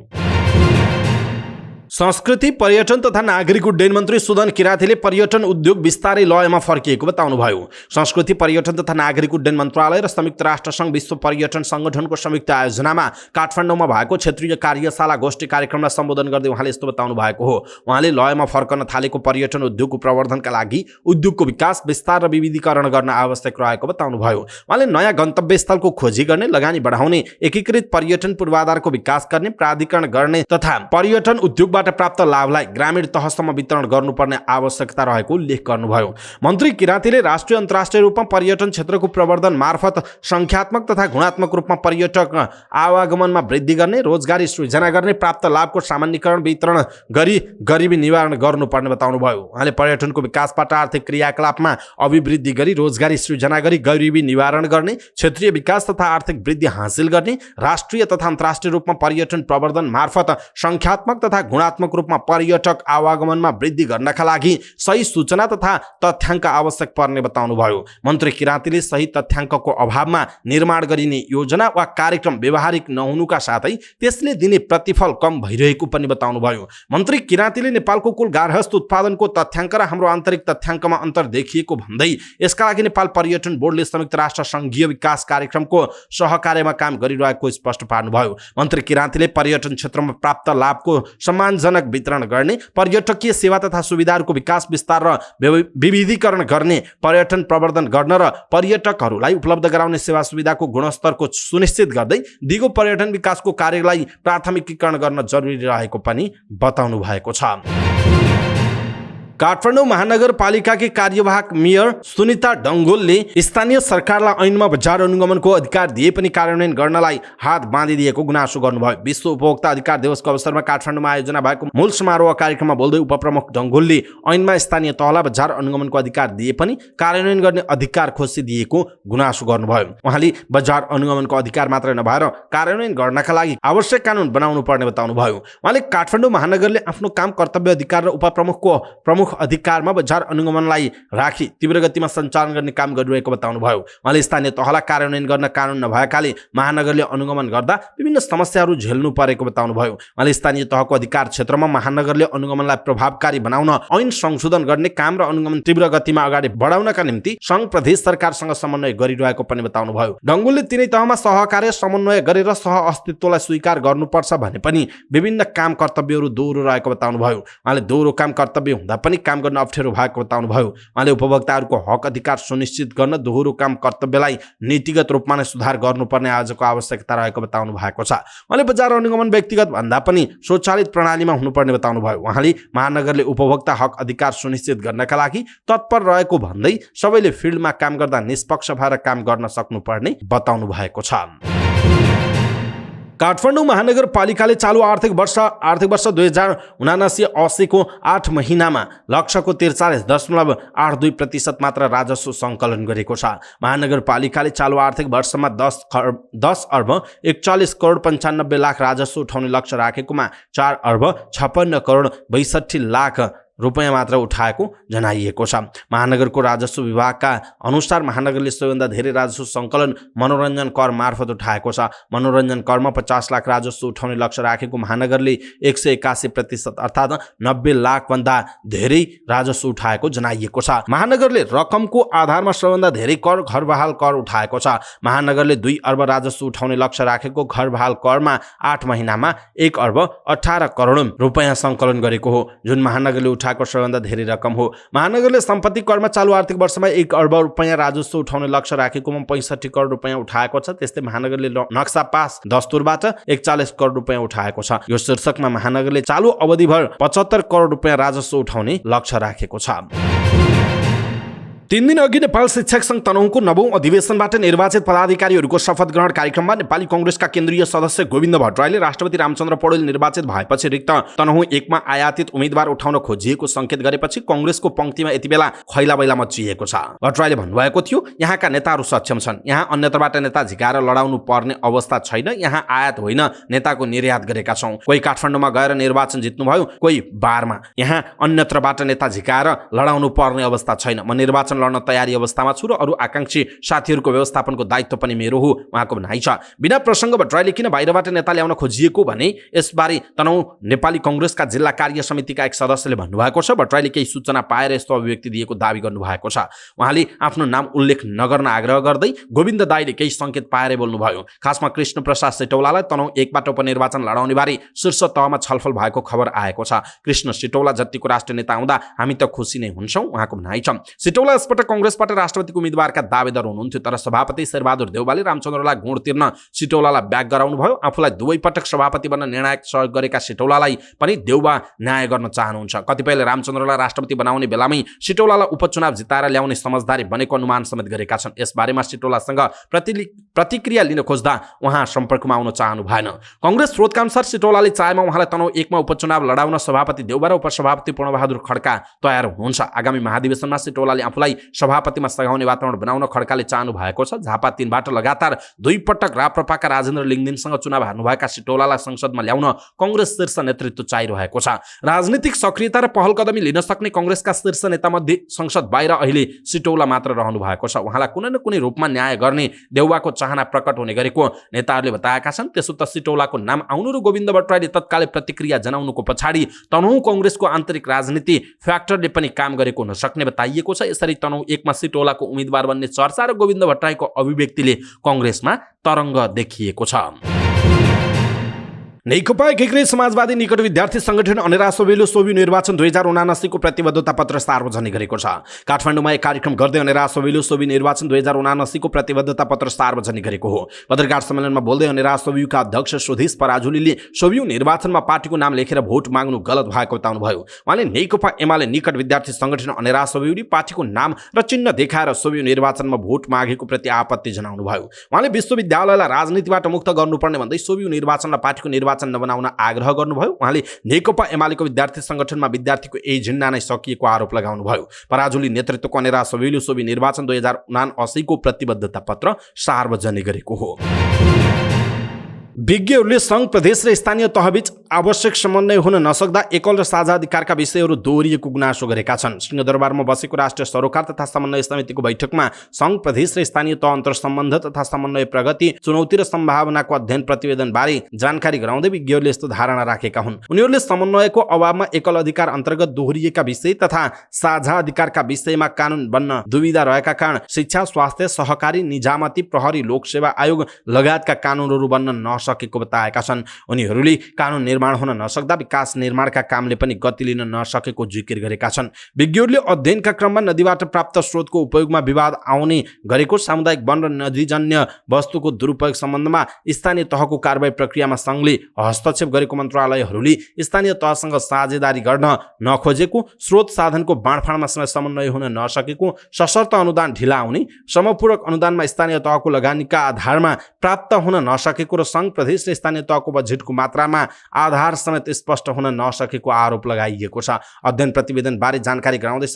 संस्कृति पर्यटन तथा नागरिक उड्डयन मन्त्री सुदन किरातीले पर्यटन उद्योग बिस्तारै लयमा फर्किएको बताउनुभयो। संस्कृति पर्यटन तथा नागरिक उड्डयन मन्त्रालय र संयुक्त राष्ट्रसङ्घ विश्व पर्यटन संगठनको संयुक्त आयोजनामा काठमाडौँमा भएको क्षेत्रीय कार्यशाला गोष्ठी कार्यक्रमलाई सम्बोधन गर्दै उहाँले यस्तो बताउनु भएको हो। उहाँले लयमा फर्कन थालेको पर्यटन उद्योगको प्रवर्धनका लागि उद्योगको विकास विस्तार र विविधीकरण गर्न आवश्यक रहेको बताउनुभयो। उहाँले नयाँ गन्तव्य स्थलको खोजी गर्ने, लगानी बढाउने, एकीकृत पर्यटन पूर्वाधारको विकास गर्ने, प्राधिकरण गर्ने तथा पर्यटन उद्योगबाट प्राप्त लाभलाई ग्रामीण तहसम्म वितरण गर्नुपर्ने आवश्यकता रहेको उल्लेख गर्नुभयो। मन्त्री किरातीले राष्ट्रिय अन्तर्राष्ट्रिय रूपमा पर्यटन क्षेत्रको प्रवर्धन मार्फत संख्यात्मक तथा गुणात्मक रूपमा पर्यटक आवागमनमा वृद्धि गर्ने, रोजगारी सृजना गर्ने, प्राप्त लाभको सामान्यीकरण वितरण गरी गरिबी निवारण गर्नुपर्ने बताउनुभयो। उहाँले पर्यटनको विकासबाट आर्थिक क्रियाकलापमा अभिवृद्धि गरी रोजगारी सृजना गरी गरिबी निवारण गर्ने, क्षेत्रीय विकास तथा आर्थिक वृद्धि हासिल गर्ने, राष्ट्रिय तथा अन्तर्राष्ट्रिय रूपमा पर्यटन प्रवर्धन मार्फत संख्यात्मक तथा गुणात्मक रूपमा पर्यटक आवागमनमा वृद्धि गर्नका लागि सही सूचना तथा तथ्याङ्क आवश्यक पर्ने बताउनुभयो। मन्त्री किरातीले सही तथ्याङ्कको अभावमा निर्माण गरिने योजना वा कार्यक्रम व्यवहारिक नहुनुका साथै त्यसले दिने प्रतिफल कम भइरहेको पनि बताउनुभयो। मन्त्री किरातीले नेपालको कुल गार्हस्थ उत्पादनको तथ्याङ्क र हाम्रो आन्तरिक तथ्याङ्कमा अन्तर देखिएको भन्दै यसका लागि नेपाल पर्यटन बोर्डले संयुक्त राष्ट्र सङ्घीय विकास कार्यक्रमको सहकार्यमा काम गरिरहेको स्पष्ट पार्नुभयो। मन्त्री किरातीले पर्यटन क्षेत्रमा प्राप्त लाभको सम्मानजनक वितरण गर्ने, पर्यटकीय सेवा तथा सुविधाहरूको विकास विस्तार र विविधीकरण गर्ने, पर्यटन प्रवर्धन गर्न र पर्यटकहरूलाई उपलब्ध गराउने सेवा सुविधाको गुणस्तरको सुनिश्चित गर्दै दिगो पर्यटन विकासको कार्यलाई प्राथमिकीकरण गर्न जरुरी रहेको पनि बताउनु भएको छ। काठमाडौँ महानगरपालिकाकी कार्यवाहक मेयर सुनिता डङ्गोलले स्थानीय सरकारलाई ऐनमा बजार अनुगमनको अधिकार दिए पनि कार्यान्वयन गर्नलाई हात बाँधिदिएको गुनासो गर्नुभयो। विश्व उपभोक्ता अधिकार दिवसको अवसरमा काठमाडौँमा आयोजना भएको मूल समारोह कार्यक्रममा बोल्दै उपप्रमुख डङ्गोलले ऐनमा स्थानीय तहलाई बजार अनुगमनको अधिकार दिए पनि कार्यान्वयन गर्ने अधिकार खोसिदिएको गुनासो गर्नुभयो। उहाँले बजार अनुगमनको अधिकार मात्र नभएर कार्यान्वयन गर्नका लागि आवश्यक कानुन बनाउनु पर्ने बताउनुभयो। उहाँले काठमाडौँ महानगरले आफ्नो काम कर्तव्य अधिकार र उपप्रमुखको प्रमुख अधिकारमा बजार अनुगमनलाई राखी तीव्र गतिमा सञ्चालन गर्ने काम गरिरहेको बताउनुभयो। उहाँले स्थानीय तहलाई कार्यान्वयन गर्न कानुन नभएकाले महानगरले अनुगमन गर्दा विभिन्न समस्याहरू झेल्नु परेको बताउनुभयो। उहाँले स्थानीय तहको अधिकार क्षेत्रमा महानगरले अनुगमनलाई प्रभावकारी बनाउन ऐन संशोधन गर्ने काम र अनुगमन तीव्र गतिमा अगाडि बढाउनका निम्ति सङ्घ प्रदेश सरकारसँग समन्वय गरिरहेको पनि बताउनुभयो। डङ्गोलले तिनै तहमा सहकार्य समन्वय गरेर सह अस्तित्वलाई स्वीकार गर्नुपर्छ भने पनि विभिन्न काम कर्तव्यहरू दोहोरो रहेको बताउनुभयो। उहाँले दोहोरो काम कर्तव्य हुँदा पनि काम गर्न अप्ठ्यारो भएको बताउनुभयो। उहाँले उपभोक्ताहरूको हक अधिकार सुनिश्चित गर्न दोहोरो काम कर्तव्यलाई नीतिगत रूपमा नै सुधार गर्नुपर्ने आजको आवश्यकता रहेको बताउनु भएको छ। उहाँले बजार अनुगमन व्यक्तिगत भन्दा पनि स्वचालित प्रणालीमा हुनुपर्ने बताउनुभयो। उहाँले महानगरले उपभोक्ता हक अधिकार सुनिश्चित गर्नका लागि तत्पर रहेको भन्दै सबैले फिल्डमा काम गर्दा निष्पक्ष भएर काम गर्न सक्नुपर्ने बताउनु भएको छ। काठमाडौँ महानगरपालिकाले चालु आर्थिक वर्ष 2079-80 को 8 महिनामा लक्ष्यको 43.82% मात्र राजस्व सङ्कलन गरेको छ। महानगरपालिकाले चालु आर्थिक वर्षमा 10 अर्ब 41 करोड 95 लाख राजस्व उठाउने लक्ष्य राखेकोमा 4 अर्ब 56 करोड 62 लाख रुपैयाँ मात्र उठाएको जनाइएको छ। महानगरको राजस्व विभागका अनुसार महानगरले सबैभन्दा धेरै राजस्व सङ्कलन मनोरञ्जन कर मार्फत उठाएको छ। मनोरञ्जन करमा 50 लाख राजस्व उठाउने लक्ष्य राखेको महानगरले 181% अर्थात् 90 लाखभन्दा धेरै राजस्व उठाएको जनाइएको छ। महानगरले रकमको आधारमा सबैभन्दा धेरै कर घरबहाल कर उठाएको छ। महानगरले 2 अर्ब राजस्व उठाउने लक्ष्य राखेको घरबहाल करमा 8 महिनामा 1 अर्ब 18 करोड रुपैयाँ सङ्कलन गरेको हो, जुन महानगरले उठाएको सबैभन्दा धेरै रकम हो। महानगरले सम्पत्ति करमा चालु आर्थिक वर्षमा 1 अर्ब रुपैयाँ राजस्व उठाउने लक्ष्य राखेकोमा 65 करोड रुपैयाँ उठाएको छ। त्यस्तै महानगरले नक्सा पास दस्तुरबाट 41 करोड रुपैयाँ उठाएको छ। यो शीर्षकमा महानगरले चालु अवधिभर 75 करोड रुपैयाँ राजस्व उठाउने लक्ष्य राखेको छ। 3 दिन अघि नेपाल शिक्षक सङ्घ तनहुँको 9औं अधिवेशनबाट निर्वाचित पदाधिकारीहरूको शपथ ग्रहण कार्यक्रममा नेपाली कङ्ग्रेसका केन्द्रीय सदस्य गोविन्द भट्टराईले राष्ट्रपति रामचन्द्र पौडेल निर्वाचित भएपछि रिक्त तनहुँ 1 मा आयातित उम्मेदवार उठाउन खोजिएको सङ्केत गरेपछि कङ्ग्रेसको पंक्तिमा यति बेला खैलाबैला मचिएको छ। भट्टराईले भन्नुभएको थियो, यहाँका नेताहरू सक्षम छन्, यहाँ अन्यत्रबाट नेता झिकाएर लडाउनु पर्ने अवस्था छैन, यहाँ आयात होइन नेताको निर्यात गरेका छौँ। कोही काठमाडौँमा गएर निर्वाचन जित्नुभयो, कोही बारमा, यहाँ अन्यत्रबाट नेता झिकाएर लडाउनु पर्ने अवस्था छैन। म निर्वाचन लड्न तयारी अवस्थामा छु र अरू आकांक्षी साथीहरूको व्यवस्थापनको दायित्व पनि मेरो हो, उहाँको भनाइ छ। बिना प्रसङ्ग भट्टराईले किन बाहिरबाट नेता ल्याउन खोजिएको भने यसबारे तनहुँ नेपाली कङ्ग्रेसका जिल्ला कार्य समितिका एक सदस्यले भन्नुभएको छ। भट्टराईले केही सूचना पाएर यस्तो अभिव्यक्ति दिएको दावी गर्नुभएको छ। उहाँले आफ्नो नाम उल्लेख नगर्न आग्रह गर्दै गोविन्द दाईले केही सङ्केत पाएरै बोल्नुभयो। खासमा कृष्ण प्रसाद सिटौलालाई तनहुँ 1 बाट उपनिर्वाचन लडाउने बारे शीर्ष तहमा छलफल भएको खबर आएको छ। कृष्ण सिटौला जतिको राष्ट्रिय नेता हुँदा हामी त खुसी नै हुन्छौँ, उहाँको भनाइ छ। सिटौला यसपटक कङ्ग्रेसबाट राष्ट्रपतिको उम्मेदवारका दावेदार हुनुहुन्थ्यो, तर सभापति शेरबहादुर देउवाले रामचन्द्रलाई गुण तिर्न सिटौलालाई ब्याक गराउनु भयो। आफूलाई 2 पटक सभापति बन्न निर्णायक सहयोग गरेका सिटौलालाई पनि देउवा न्याय गर्न चाहनुहुन्छ। कतिपयले रामचन्द्रलाई राष्ट्रपति बनाउने बेलामै सिटौलालाई उपचुनाव जिताएर ल्याउने समझदारी बनेको अनुमान समेत गरेका छन्। यसबारेमा सिटौलासँग प्रतिक्रिया लिन खोज्दा उहाँ सम्पर्कमा आउन चाहनु भएन। कङ्ग्रेस स्रोतका अनुसार सिटौलाले चाहेमा उहाँलाई तनहुँ 1 मा उपचुनाव लडाउन सभापति देउवा र उपसभापति पूर्णबहादुर खड्का तयार हुनुहुन्छ। आगामी महाधिवेशनमा सिटौलाले आफूलाई सभापतिमा सघाउने वातावरण बनाउन खड्काले चाहनु भएको छ। झापा 3 बाट लगातार 2 पटक राप्रपाका राजेन्द्र लिङदेनसँग चुनाव हार्नुभएका सिटौलालाई संसदमा ल्याउन कङ्ग्रेस शीर्ष नेतृत्व चाहिरहेको छ। राजनीतिक सक्रियता र पहल कदमी लिन सक्ने कङ्ग्रेसका शीर्ष नेतामध्ये संसद बाहिर अहिले सिटौला मात्र रहनु भएको छ। उहाँलाई कुनै न कुनै रूपमा न्याय गर्ने देउवाको चाहना प्रकट हुने गरेको नेताहरूले बताएका छन्। त्यसो त सिटौलाको नाम आउनु र गोविन्द भट्टराईले तत्कालै प्रतिक्रिया जनाउनुको पछाडि तनहुँ कङ्ग्रेसको आन्तरिक राजनीति फ्याक्टरले पनि काम गरेको हुन सक्ने बताइएको छ। यसरी तनहुँ 1 मा सिटौलाको उम्मेदवार बन्ने चर्चा र गोविन्द भट्टराईको अभिव्यक्तिले कङ्ग्रेसमा तरङ्ग देखिएको छ। नेकपा एकीकृत समाजवादी निकट विद्यार्थी संगठन अनेरा सोभिलु सोभि निर्वाचन 2079 को प्रतिबद्धता पत्र सार्वजनिक गरेको छ। काठमाडौँमा एक कार्यक्रम गर्दै अनेरा सोभिलु सोभि निर्वाचन 2079 को प्रतिबद्धता पत्र सार्वजनिक गरेको हो। पत्रकार सम्मेलनमा बोल्दै अनेरा सोभियुका अध्यक्ष सुधीश पराजुलीले सोभियु निर्वाचनमा पार्टीको नाम लेखेर भोट माग्नु गलत भएको बताउनुभयो। उहाँले नेकपा एमाले निकट विद्यार्थी संगठन अनेरा सोभियुले पार्टीको नाम र चिन्ह देखाएर सोभियु निर्वाचनमा भोट मागेको प्रति आपत्ति जनाउनुभयो। उहाँले विश्वविद्यालयलाई राजनीतिबाट मुक्त गर्नुपर्ने भन्दै सोभियु निर्वाचनलाई पार्टीको निर्वाचन नबनाउन आग्रह गर्नुभयो। उहाँले नेकपा एमालेको विद्यार्थी संगठनमा विद्यार्थीको एजेन्डा नै सकिएको आरोप लगाउनुभयो। पराजुली नेतृत्वको अनेरा सोभिलु सोभि निर्वाचन 2079 को प्रतिबद्धता पत्र सार्वजनिक गरेको हो। विज्ञहरूले सङ्घ प्रदेश र स्थानीय तहबीच आवश्यक समन्वय हुन नसक्दा एकल र साझा अधिकारका विषयहरू दोहोरिएको गुनासो गरेका छन्। सिंहदरबारमा बसेको राष्ट्रिय सरोकार तथा समन्वय समितिको बैठकमा सङ्घ प्रदेश र स्थानीय तह अन्तर्सम्बन्ध तथा समन्वय प्रगति, चुनौती र सम्भावनाको अध्ययन प्रतिवेदन बारे जानकारी गराउँदै विज्ञहरूले यस्तो धारणा राखेका हुन्। उनीहरूले समन्वयको अभावमा एकल अधिकार अन्तर्गत दोहोरिएका विषय तथा साझा अधिकारका विषयमा कानुन बन्न दुविधा रहेका कारण शिक्षा, स्वास्थ्य, सहकारी, निजामती, प्रहरी, लोकसेवा आयोग लगायतका कानुनहरू बन्न सकेको बताएका छन्। उनीहरूले कानुन निर्माण हुन नसक्दा विकास निर्माणका कामले पनि गति लिन नसकेको जिकिर गरेका छन्। विज्ञहरूले अध्ययनका क्रममा नदीबाट प्राप्त स्रोतको उपयोगमा विवाद आउने गरेको, सामुदायिक वन र नदीजन्य वस्तुको दुरुपयोग सम्बन्धमा स्थानीय तहको कारबाही प्रक्रियामा सङ्घले हस्तक्षेप गरेको, मन्त्रालयहरूले स्थानीय तहसँग साझेदारी गर्न नखोजेको, स्रोत साधनको बाँडफाँडमा समन्वय हुन नसकेको, सशर्त अनुदान ढिला आउने, समपूरक अनुदानमा स्थानीय तहको लगानीका आधारमा प्राप्त हुन नसकेको र सङ्घ प्रदेश र स्थानीय तहको बजेटको मात्रामा आधार समेत स्पष्ट हुन नसकेको आरोप लगाइएको छ। अध्ययन प्रतिवेदनबारे जानकारी गराउँदै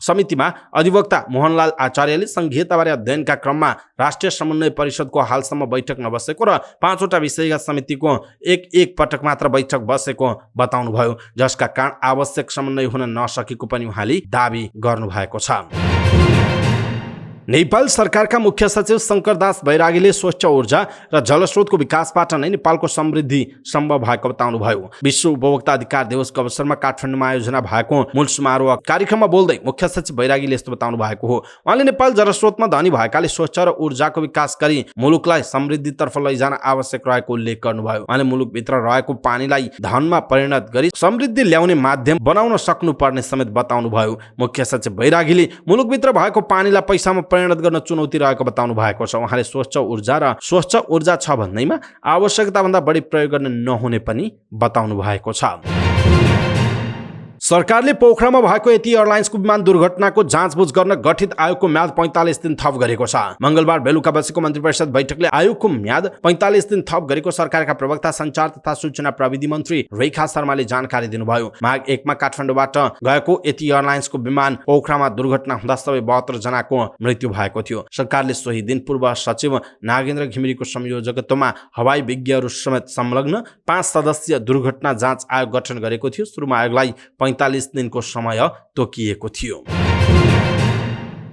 समितिमा अधिवक्ता मोहनलाल आचार्यले संघीयताबारे अध्ययनका क्रममा राष्ट्रिय समन्वय परिषदको हालसम्म बैठक नबसेको र 5 वटा विषयगत समितिको एक पटक मात्र बैठक बसेको बताउनुभयो, जसका कारण आवश्यक समन्वय हुन नसकेको पनि उहाँले दाबी गर्नुभएको छ। नेपाल सरकारका मुख्य सचिव शंकरदास बैरागीले स्वच्छ ऊर्जा र जलस्रोतको विकासबाट नै नेपालको समृद्धि सम्भव भएको बताउनुभयो। विश्व उपभोक्ता अधिकार दिवसको अवसरमा काठमाडौँमा आयोजना भएको मूल समारोह कार्यक्रममा बोल्दै मुख्य सचिव बैरागीले यस्तो बताउनु भएको हो। उहाँले नेपाल जलस्रोतमा धनी भएकाले स्वच्छ र ऊर्जाको विकास गरी मुलुकलाई समृद्धितर्फ लैजान आवश्यक रहेको उल्लेख गर्नुभयो। उहाँले मुलुकभित्र रहेको पानीलाई धनमा परिणत गरी समृद्धि ल्याउने माध्यम बनाउन सक्नुपर्ने समेत बताउनुभयो। मुख्य सचिव बैरागीले मुलुकभित्र भएको पानीलाई पैसामा परिणत गर्न चुनौती रहेको बताउनु भएको छ। उहाँले स्वच्छ ऊर्जा छ भन्दैमा आवश्यकताभन्दा बढी प्रयोग गर्न नहुने पनि बताउनु भएको छ। सरकारले पोखरामा भएको यति एयरलाइन्सको विमान दुर्घटनाको जाँचबुझ गर्न गठित आयोगको म्याद 45 दिन थप गरेको छ। मंगलबार बेलुका बसेको मन्त्री परिषद बैठकले आयोगको म्याद 45 दिन थप गरेको सरकारका प्रवक्ता सञ्चार तथा सूचना प्रविधि मन्त्री रेखा शर्माले जानकारी दिनुभयो। माघ 1 मा काठमाडौँबाट गएको यति एयरलाइन्सको विमान पोखरामा दुर्घटना हुँदा सबै 72 जनाको मृत्यु भएको थियो। सरकारले सोही दिन पूर्व सचिव नागेन्द्र घिमिरेको संयोजकत्वमा हवाई विज्ञहरू समेत संलग्न 5 सदस्यीय दुर्घटना जाँच आयोग गठन गरेको थियो। सुरुमा आयोगलाई 45 दिनको समय तोकिएको थियो।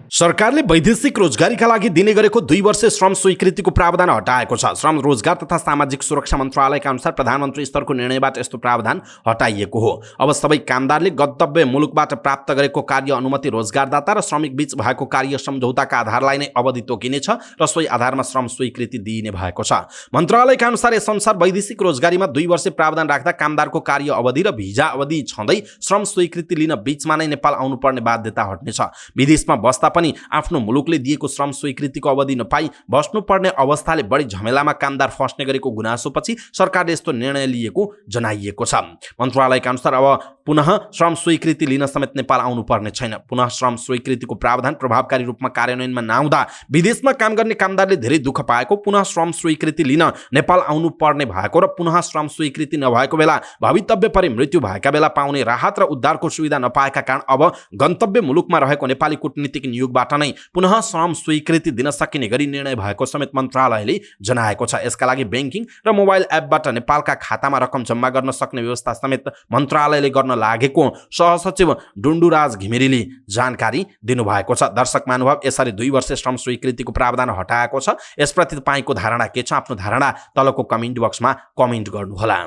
सरकारले वैदेशिक रोजगारीका लागि दिने गरेको 2 वर्षे श्रम स्वीकृतिको प्रावधान हटाएको छ। श्रम रोजगार तथा सामाजिक सुरक्षा मन्त्रालयका अनुसार प्रधानमन्त्री स्तरको निर्णयबाट यस्तो प्रावधान हटाइएको हो। अब सबै कामदारले गन्तव्य मुलुकबाट प्राप्त गरेको कार्य अनुमति रोजगारदाता र श्रमिक बीच भएको कार्य सम्झौताका आधारलाई नै अवधि तोकिनेछ र सोही आधारमा श्रम स्वीकृति दिइने भएको छ। मन्त्रालयका अनुसार यस अनुसार वैदेशिक रोजगारीमा 2 वर्षे प्रावधान राख्दा कामदारको कार्य अवधि र भिजा अवधि छँदै श्रम स्वीकृति लिन बीचमा नै नेपाल आउनुपर्ने बाध्यता हट्नेछ। विदेशमा बस्दा पनि आफ्नो मुलुकले दिएको श्रम स्वीकृतिको अवधि नपाई बस्नुपर्ने अवस्थाले बढी झमेलामा कामदार फस्ने गरेको गुनासोपछि सरकारले यस्तो निर्णय लिएको जनाइएको छ। मन्त्रालयका अनुसार अब पुनः श्रम स्वीकृति लिन समेत नेपाल आउनुपर्ने छैन। पुनः श्रम स्वीकृतिको प्रावधान प्रभावकारी रूपमा कार्यान्वयनमा नआउँदा विदेशमा काम गर्ने कामदारले धेरै दुःख पाएको, पुनः श्रम स्वीकृति लिन नेपाल आउनुपर्ने भएको र पुनः श्रम स्वीकृति नभएको बेला भवितव्य परि मृत्यु भएका बेला पाउने राहत र उद्धारको सुविधा नपाएका कारण अब गन्तव्य मुलुकमा रहेको नेपाली कूटनीतिक नियोगबाट नै पुनः श्रम स्वीकृति दिन सकिने गरी निर्णय भएको समेत मन्त्रालयले जनाएको छ। यसका लागि ब्याङ्किङ र मोबाइल एपबाट नेपालका खातामा रकम जम्मा गर्न सक्ने व्यवस्था समेत मन्त्रालयले गर्न लागेको सहसचिव डुन्डुराज घिमिरेले जानकारी दिनुभएको छ। दर्शक महानुभाव, यसरी 2 वर्षे श्रम स्वीकृतिको प्रावधान हटाएको छ। यसप्रति तपाईँको धारणा के छ? आफ्नो धारणा तलको कमेन्ट बक्समा कमेन्ट गर्नुहोला।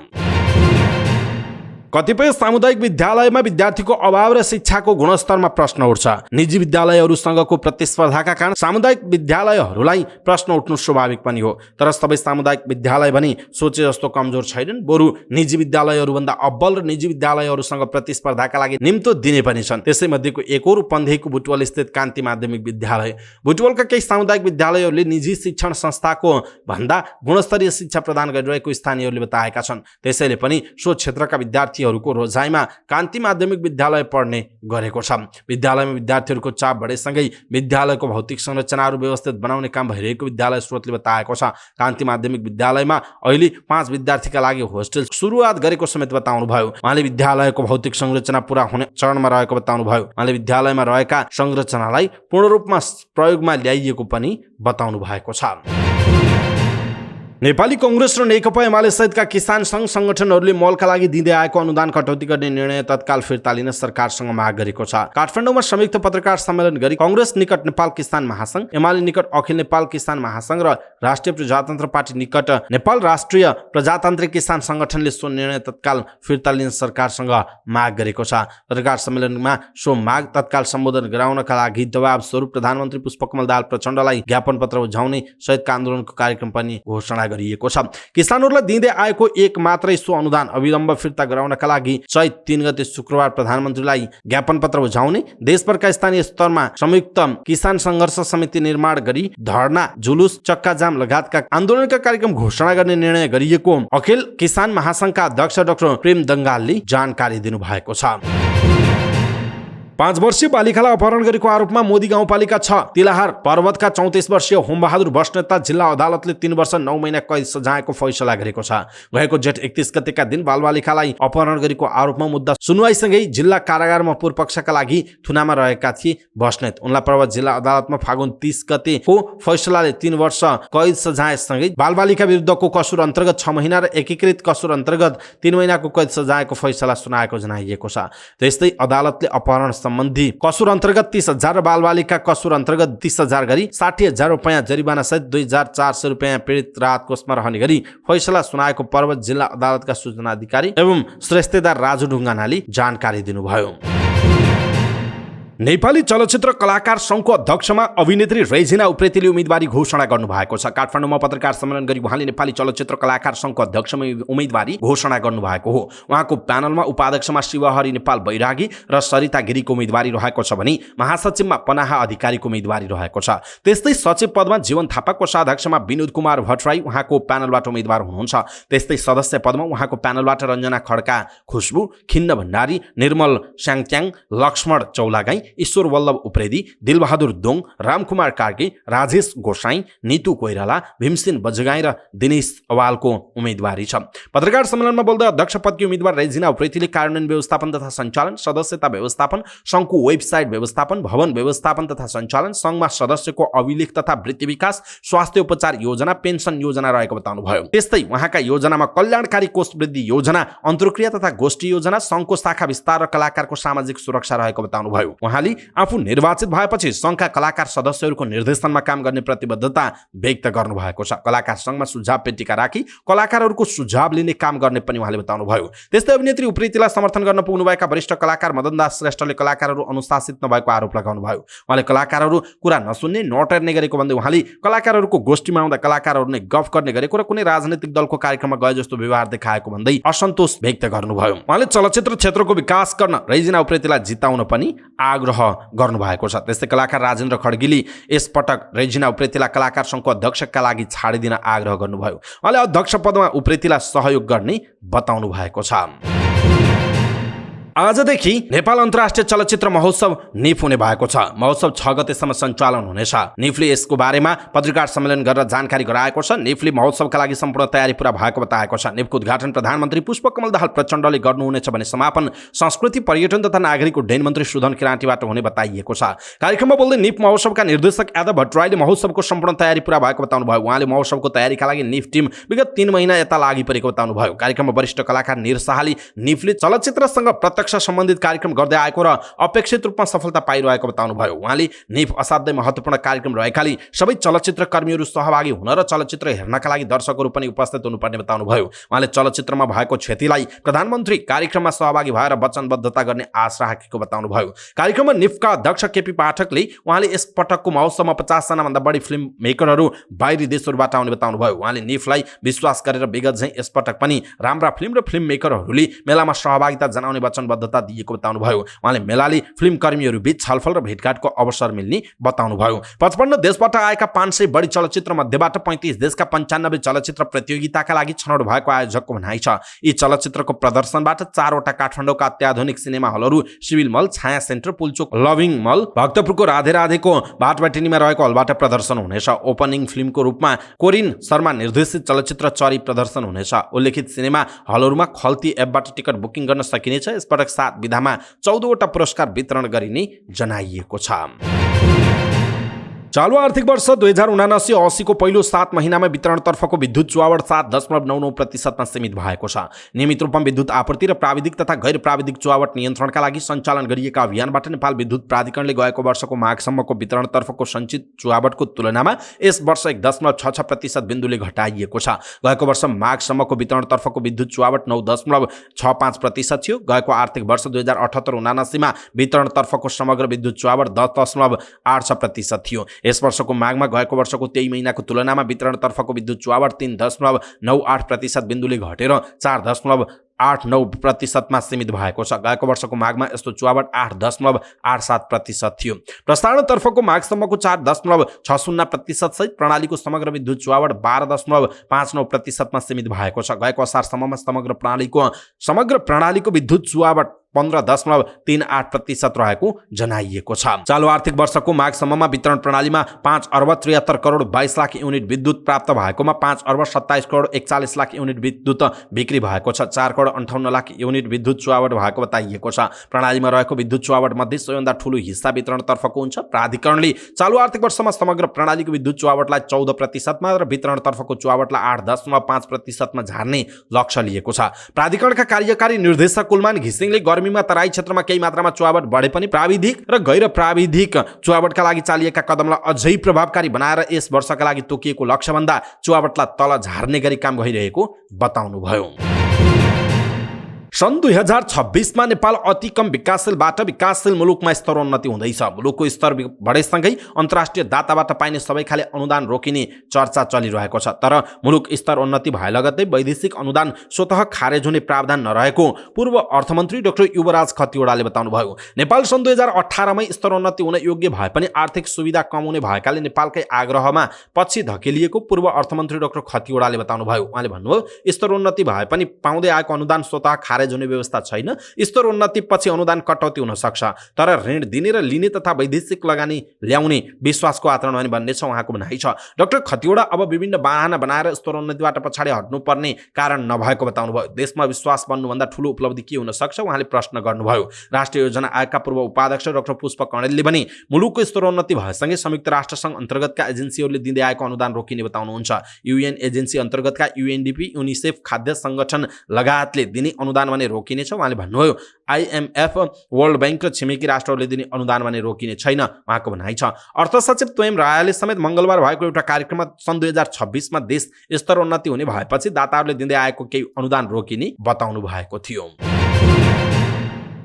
कतिपय सामुदायिक विद्यालयमा विद्यार्थीको अभाव र शिक्षाको गुणस्तरमा प्रश्न उठ्छ। निजी विद्यालयहरूसँगको प्रतिस्पर्धाका कारण सामुदायिक विद्यालयहरूलाई प्रश्न उठ्नु स्वाभाविक पनि हो। तर सबै सामुदायिक विद्यालय पनि सोचे जस्तो कमजोर छैनन्, बरु निजी विद्यालयहरूभन्दा अब्बल र निजी विद्यालयहरूसँग प्रतिस्पर्धाका लागि निम्तो दिने पनि छन्। त्यसैमध्येको एक हो रूपन्देहीको बुटवल स्थित कान्ति माध्यमिक विद्यालय। बुटवलका केही सामुदायिक विद्यालयहरूले निजी शिक्षण संस्थाको भन्दा गुणस्तरीय शिक्षा प्रदान गरिरहेको स्थानीयहरूले बताएका छन्। त्यसैले पनि सो क्षेत्रका विद्यार्थी को रोजाइमा कान्ति माध्यमिक विद्यालय पढ्ने गरेको छ। विद्यालयमा विद्यार्थीहरूको चाप बढेसँगै विद्यालयको भौतिक संरचनाहरू व्यवस्थित बनाउने काम भइरहेको विद्यालय स्रोतले बताएको छ। कान्ति माध्यमिक विद्यालयमा अहिले 5 विद्यार्थीका लागि होस्टेल सुरुवात गरेको समेत बताउनुभयो। उहाँले विद्यालयको भौतिक संरचना पूरा हुने चरणमा रहेको बताउनुभयो। उहाँले विद्यालयमा रहेका संरचनालाई पूर्ण रूपमा प्रयोगमा ल्याइएको पनि बताउनु भएको छ। नेपाली कांग्रेस र नेकपा एमाले सहितका किसान संघ संगठनहरूले मलका लागि दिँदै आएको अनुदान कटौती गर्ने निर्णय तत्काल फिर्ता लिन सरकारसँग माग गरेको छ। काठमाडौँमा संयुक्त पत्रकार सम्मेलन गरी कांग्रेस निकट नेपाल किसान महासंघ, एमाले निकट अखिल नेपाल किसान महासंघ र राष्ट्रिय प्रजातन्त्र पार्टी निकट नेपाल राष्ट्रिय प्रजातान्त्रिक किसान संगठनले सो निर्णय तत्काल फिर्ता लिन सरकारसँग माग गरेको छ। पत्रकार सम्मेलनमा सो माग तत्काल सम्बोधन गराउनका लागि दबाब स्वरूप प्रधानमन्त्री पुष्पकमल दाहाल प्रचण्डलाई ज्ञापन पत्र बुझाउने सहितका आन्दोलनको कार्यक्रम पनि घोषणा गरिएको छ। किसानहरूलाई दिँदै आएको एक मात्रै सो अनुदान अविलम्ब फिर्ता गराउनका लागि चैत 3 गते शुक्रबार प्रधानमन्त्रीलाई ज्ञापन पत्र बुझाउने, देशभरका स्थानीय स्तरमा संयुक्त किसान संघर्ष समिति निर्माण गरी धरना, जुलुस, चक्का जाम लगायतका आन्दोलनका कार्यक्रम घोषणा गर्ने निर्णय गरिएको अखिल किसान महासंघका अध्यक्ष डाक्टर प्रेम दंगालले जानकारी दिनुभएको छ। 5 वर्षीय बालिकालाई अपहरण गरेको आरोपमा मोदी गाउँपालिका 6 तिलाहार पर्वतका 34 वर्षीय होमबहादुर बस्नेतलाई जिल्ला अदालतले 3 वर्ष 9 महिना कैद सजायको फैसला गरेको छ। गएको जेठ 31 गतेका दिन बालबालिकालाई अपहरण गरेको आरोपमा मुद्दा सुनवाईसँगै जिल्ला कारागारमा पूर्वपक्षका लागि थुनामा रहेका थिए बस्नेत। उनलाई पर्वत जिल्ला अदालतमा फागुन 30 गतेको फैसलाले 3 वर्ष कैद सजायसँगै बालबालिका विरुद्धको कसुर अन्तर्गत 6 महिना र एकीकृत कसुर अन्तर्गत 3 महिनाको कैद सजायको फैसला सुनाएको जनाइएको छ। त्यस्तै अदालतले अपहरण सम्बन्धी कसुर अन्तर्गत 30,000 र बालबालिका कसुर अन्तर्गत 30,000 गरी 60,000 रुपैयाँ जरिवाना सहित 2,400 रुपैयाँ पीडित राहत कोषमा रहने गरी फैसला सुनाएको पर्वत जिल्ला अदालतका सूचना अधिकारी एवं श्रेष्ठदार राजु ढुङ्गानाले जानकारी दिनुभयो। नेपाली चलचित्र कलाकार संघको अध्यक्षमा अभिनेत्री रेजिना उप्रेतीले उम्मेदवारी घोषणा गर्नुभएको छ। काठमाडौँमा पत्रकार सम्मेलन गरी उहाँले नेपाली चलचित्र कलाकार संघको अध्यक्षमा उम्मेदवारी घोषणा गर्नुभएको हो। उहाँको प्यानलमा उपाध्यक्षमा शिवहरि नेपाल बैरागी र सरिता गिरीको उम्मेदवारी रहेको छ भने महासचिवमा पनाहा अधिकारीको उम्मेदवारी रहेको छ। त्यस्तै सचिव पदमा जीवन थापा, कोषाध्यक्षमा विनोद कुमार भट्टराई उहाँको प्यानलबाट उम्मेदवार हुनुहुन्छ। त्यस्तै सदस्य पदमा उहाँको प्यानलबाट रञ्जना खड्का, खुशबु, खिन्न भण्डारी, निर्मल स्याङच्याङ, लक्ष्मण चौलागाई, ईश्वर वल्लभ उप्रेती, दिलबहादुर दोङ, रामकुमार कार्की, राजेश गोसाई, नीतु कोइराला, भीमसेन बजगाई र दिनेश अवालको उम्मेदवारी छ। पत्रकार सम्मेलनमा बोल्दै अध्यक्ष पदकी उम्मेदवार रेजिना उप्रेतीले कार्यान्वयन व्यवस्थापन तथा सञ्चालन, सदस्यता व्यवस्थापन, संघको वेबसाइट व्यवस्थापन, भवन व्यवस्थापन तथा सञ्चालन, संघमा सदस्यको अभिलेख तथा वृत्ति विकास, स्वास्थ्य उपचार योजना, पेन्सन योजना रहेको बताउनुभयो। त्यस्तै उहाँका योजनामा कल्याणकारी कोष वृद्धि योजना, अन्तर्क्रिया तथा गोष्ठी योजना, संघको शाखा विस्तार र कलाकारको सामाजिक सुरक्षा रहेको बताउनुभयो। उहाँले आफू निर्वाचित भएपछि संघका कलाकार सदस्यहरूको निर्देशनमा काम गर्ने प्रतिबद्धता व्यक्त गर्नुभएको छ। कलाकार संघमा सुझाव पेटिका राखी कलाकारहरूको सुझाव लिने काम गर्ने पनि उहाँले बताउनुभयो। त्यस्तै अभिनेत्री उप्रेतीलाई समर्थन गर्न पुग्नुभएका वरिष्ठ कलाकार मदनदास श्रेष्ठले कलाकारहरू अनुशासित नभएको आरोप लगाउनुभयो। उहाँले कलाकारहरू कुरा नसुन्ने, नटेर्ने गरेको भन्दै उहाँले कलाकारहरूको गोष्ठीमा आउँदा कलाकारहरूले गफ गर्ने गरेको र कुनै राजनैतिक दलको कार्यक्रममा गए जस्तो व्यवहार देखाएको भन्दै असन्तोष व्यक्त गर्नुभयो। उहाँले चलचित्र क्षेत्रको विकास गर्न रेजिना उप्रेतीलाई जिताउन पनि आग्रह गर्नुभएको छ। त्यस्तै कलाकार राजेन्द्र खड्गीले यसपटक रेजिना उप्रेतीलाई कलाकार संघको अध्यक्षका लागि छाडिदिन आग्रह गर्नुभयो। उहाँले अध्यक्ष पदमा उप्रेतीलाई सहयोग गर्ने बताउनु भएको छ। आजदेखि नेपाल अन्तर्राष्ट्रिय चलचित्र महोत्सव निफ हुने भएको छ। महोत्सव 6 गतेसम्म सञ्चालन हुनेछ। निफले यसको बारेमा पत्रकार सम्मेलन गरेर जानकारी गराएको छ। निफले महोत्सवका लागि सम्पूर्ण तयारी पूरा भएको बताएको छ। निफको उद्घाटन प्रधानमन्त्री पुष्पकमल दाहाल प्रचण्डले गर्नुहुनेछ भने समापन संस्कृति, पर्यटन तथा नागरिक उड्डयन मन्त्री सुधन किराँतीबाट हुने बताइएको छ। कार्यक्रममा बोल्दै निफ महोत्सवका निर्देशक यादव भट्टराईले महोत्सवको सम्पूर्ण तयारी पूरा भएको बताउनुभयो। उहाँले महोत्सवको तयारीका लागि निफ टिम विगत 3 महिना यता लागि परेको बताउनुभयो। कार्यक्रममा वरिष्ठ कलाकार निर शाहले निफले चलचित्रसँग प्रत्यक्ष सम्बन्धित कार्यक्रम गर्दै आएको र अपेक्षित रूपमा सफलता पाइरहेको बताउनुभयो। उहाँले निफ असाध्यै महत्त्वपूर्ण कार्यक्रम रहेकाले सबै चलचित्र कर्मीहरू सहभागी हुन र चलचित्र हेर्नका लागि दर्शकहरू पनि उपस्थित हुनुपर्ने बताउनुभयो। उहाँले चलचित्रमा भएको क्षतिलाई प्रधानमन्त्री कार्यक्रममा सहभागी भएर वचनबद्धता गर्ने आश राखेको बताउनुभयो। कार्यक्रममा निफका अध्यक्ष केपी पाठकले उहाँले यस पटकको महोत्सवमा 50 जना भन्दा बढी फिल्म मेकरहरू बाहिरी देशहरूबाट आउने बताउनुभयो। उहाँले निफलाई विश्वास गरेर विगत झैं यसपटक पनि राम्रा फिल्म र फिल्म मेकरहरूले मेलामा सहभागिता जनाउने वचनबद्धता दिएको बताउनुभयो। उहाँले मेलाले फिल्म कर्मीहरू बीच छलफल र भेटघाटको अवसर मिल्ने बताउनुभयो। 55 देशबाट आएका 500 बढी चलचित्र मध्येबाट 35 देशका 95 चलचित्र प्रतियोगिताका लागि छनौट भएको आयोजकको भनाइ छ। यी चलचित्रको प्रदर्शनबाट 4 वटा काठमाडौँका अत्याधुनिक सिनेमा हलहरू सिभिल मल, छाया सेन्टर, पुल्चोक लभिङ मल, भक्तपुरको राधे राधेको बाटबाटिनीमा रहेको हलबाट प्रदर्शन हुनेछ। ओपनिङ फिल्मको रूपमा कोरिन शर्मा निर्देशित चलचित्र चरी प्रदर्शन हुनेछ। उल्लेखित सिनेमा हलहरूमा खल्ती एपबाट टिकट बुकिङ गर्न सकिनेछ। यसपटक 7 विधामा 14 वटा पुरस्कार वितरण गरिने जनाइएको छ। चालु आर्थिक वर्ष 2079-80 को पहिलो 7 महिनामा वितरणतर्फको विद्युत चुहावट 7.99% सीमित भएको छ। नियमित रूपमा विद्युत आपूर्ति र प्राविधिक तथा गैर प्राविधिक चुहावट नियन्त्रणका लागि सञ्चालन गरिएका अभियानबाट नेपाल विद्युत प्राधिकरणले गएको वर्षको माघसम्मको वितरणतर्फको सञ्चित चुहावटको तुलनामा यस वर्ष 1.66% बिन्दुले घटाइएको छ। गएको वर्ष माघसम्मको वितरणतर्फको विद्युत चुहावट 9.65% थियो। गएको आर्थिक वर्ष 2078-79 मा वितरणतर्फको समग्र विद्युत चुहावट 10.86% थियो। यस वर्षको माघमा गएको वर्षको त्यही महिनाको तुलनामा वितरणतर्फको विद्युत चुहावट 3.98% बिन्दुले घटेर 4.89% मा सीमित भएको छ। गएको वर्षको माघमा यस्तो चुहावट 8.87% थियो। प्रसारणतर्फको माघसम्मको 4.60% सहित प्रणालीको समग्र विद्युत चुहावट 12.59% मा सीमित भएको छ। गएको असारसम्ममा समग्र प्रणालीको विद्युत चुहावट 15.38% रहेको जनाइएको छ। चालु आर्थिक वर्षको माघसम्ममा वितरण प्रणालीमा 5,73,22,00,000 युनिट विद्युत प्राप्त भएकोमा 5,27,41,00,000 युनिट विद्युत बिक्री भएको छ। 4,58,00,000 युनिट विद्युत चुहावट भएको बताइएको छ। प्रणालीमा रहेको विद्युत चुहावट मध्ये सबैभन्दा ठूलो हिस्सा वितरणतर्फको हुन्छ। प्राधिकरणले चालु आर्थिक वर्षमा समग्र प्रणालीको विद्युत चुहावटलाई 14% र वितरणतर्फको चुहावटलाई 8.5% झार्ने लक्ष्य लिएको छ। प्राधिकरणका कार्यकारी निर्देशक कुलमान घिसिङले गर्मीमा तराई क्षेत्रमा केही मात्रामा चुहावट बढे पनि प्राविधिक र गैर प्राविधिक चुहावटका लागि चालिएका कदमलाई अझै प्रभावकारी बनाएर यस वर्षका लागि तोकिएको लक्ष्यभन्दा चुहावटलाई तल झार्ने गरी काम भइरहेको बताउनुभयो। सन् 2026मा नेपाल अति कम विकासशीलबाट विकासशील मुलुकमा स्तरोन्नति हुँदैछ। मुलुकको स्तर बढेसँगै अन्तर्राष्ट्रिय दाताबाट पाइने सबै खाले अनुदान रोकिने चर्चा चलिरहेको छ। तर मुलुक स्तरोन्नति भए लगत्तै वैदेशिक अनुदान स्वतः खारेज हुने प्रावधान नरहेको पूर्व अर्थमन्त्री डाक्टर युवराज खतिवडाले बताउनुभयो। नेपाल सन् 2018मै स्तरोन्नति हुन योग्य भए पनि आर्थिक सुविधा कम हुने भएकाले नेपालकै आग्रहमा पछि धकेलिएको पूर्व अर्थमन्त्री डाक्टर खतिवडाले बताउनुभयो। उहाँले भन्नुभयो स्तरोन्नति भए पनि पाउँदै आएको अनुदान स्वतः खारेज हुने व्यवस्था छैन। स्तरोन्नति पछि अनुदान कटौती हुन सक्छ, तर ऋण दिने र लिने तथा वैदेशिक लगानी ल्याउने विश्वासको आचरण भन्ने छ उहाँको भनाइ छ। डाक्टर खतिवडा अब विभिन्न बहाना बनाएर स्तरोन्नतिबाट पछाडि हट्नुपर्ने कारण नभएको बताउनुभयो। देशमा विश्वास बन्नुभन्दा ठूलो उपलब्धि के हुन सक्छ उहाँले प्रश्न गर्नुभयो। राष्ट्रिय योजना आयोगका पूर्व उपाध्यक्ष डाक्टर पुष्प कणेलले पनि मुलुकको स्तरोन्नति भएसँगै संयुक्त राष्ट्रसङ्घ अन्तर्गतका एजेन्सीहरूले दिँदै आएको अनुदान रोकिने बताउनुहुन्छ। युएन एजेन्सी अन्तर्गतका UNDP, युनिसेफ, खाद्य संगठन लगायतले दिने अनुदान भने रोकिनेछ। उहाँले भन्नुभयो IMF, वर्ल्ड बैंक र छिमेकी राष्ट्रहरूले दिने अनुदान भने रोकिने छैन उहाँको भनाइ छ। अर्थ सचिव त्वयम रायले समेत मंगलबार भएको एउटा कार्यक्रममा सन् 2026मा देश स्तरोन्नति हुने भएपछि दाताहरूले दिँदै आएको केही अनुदान रोकिने बताउनु भएको थियो।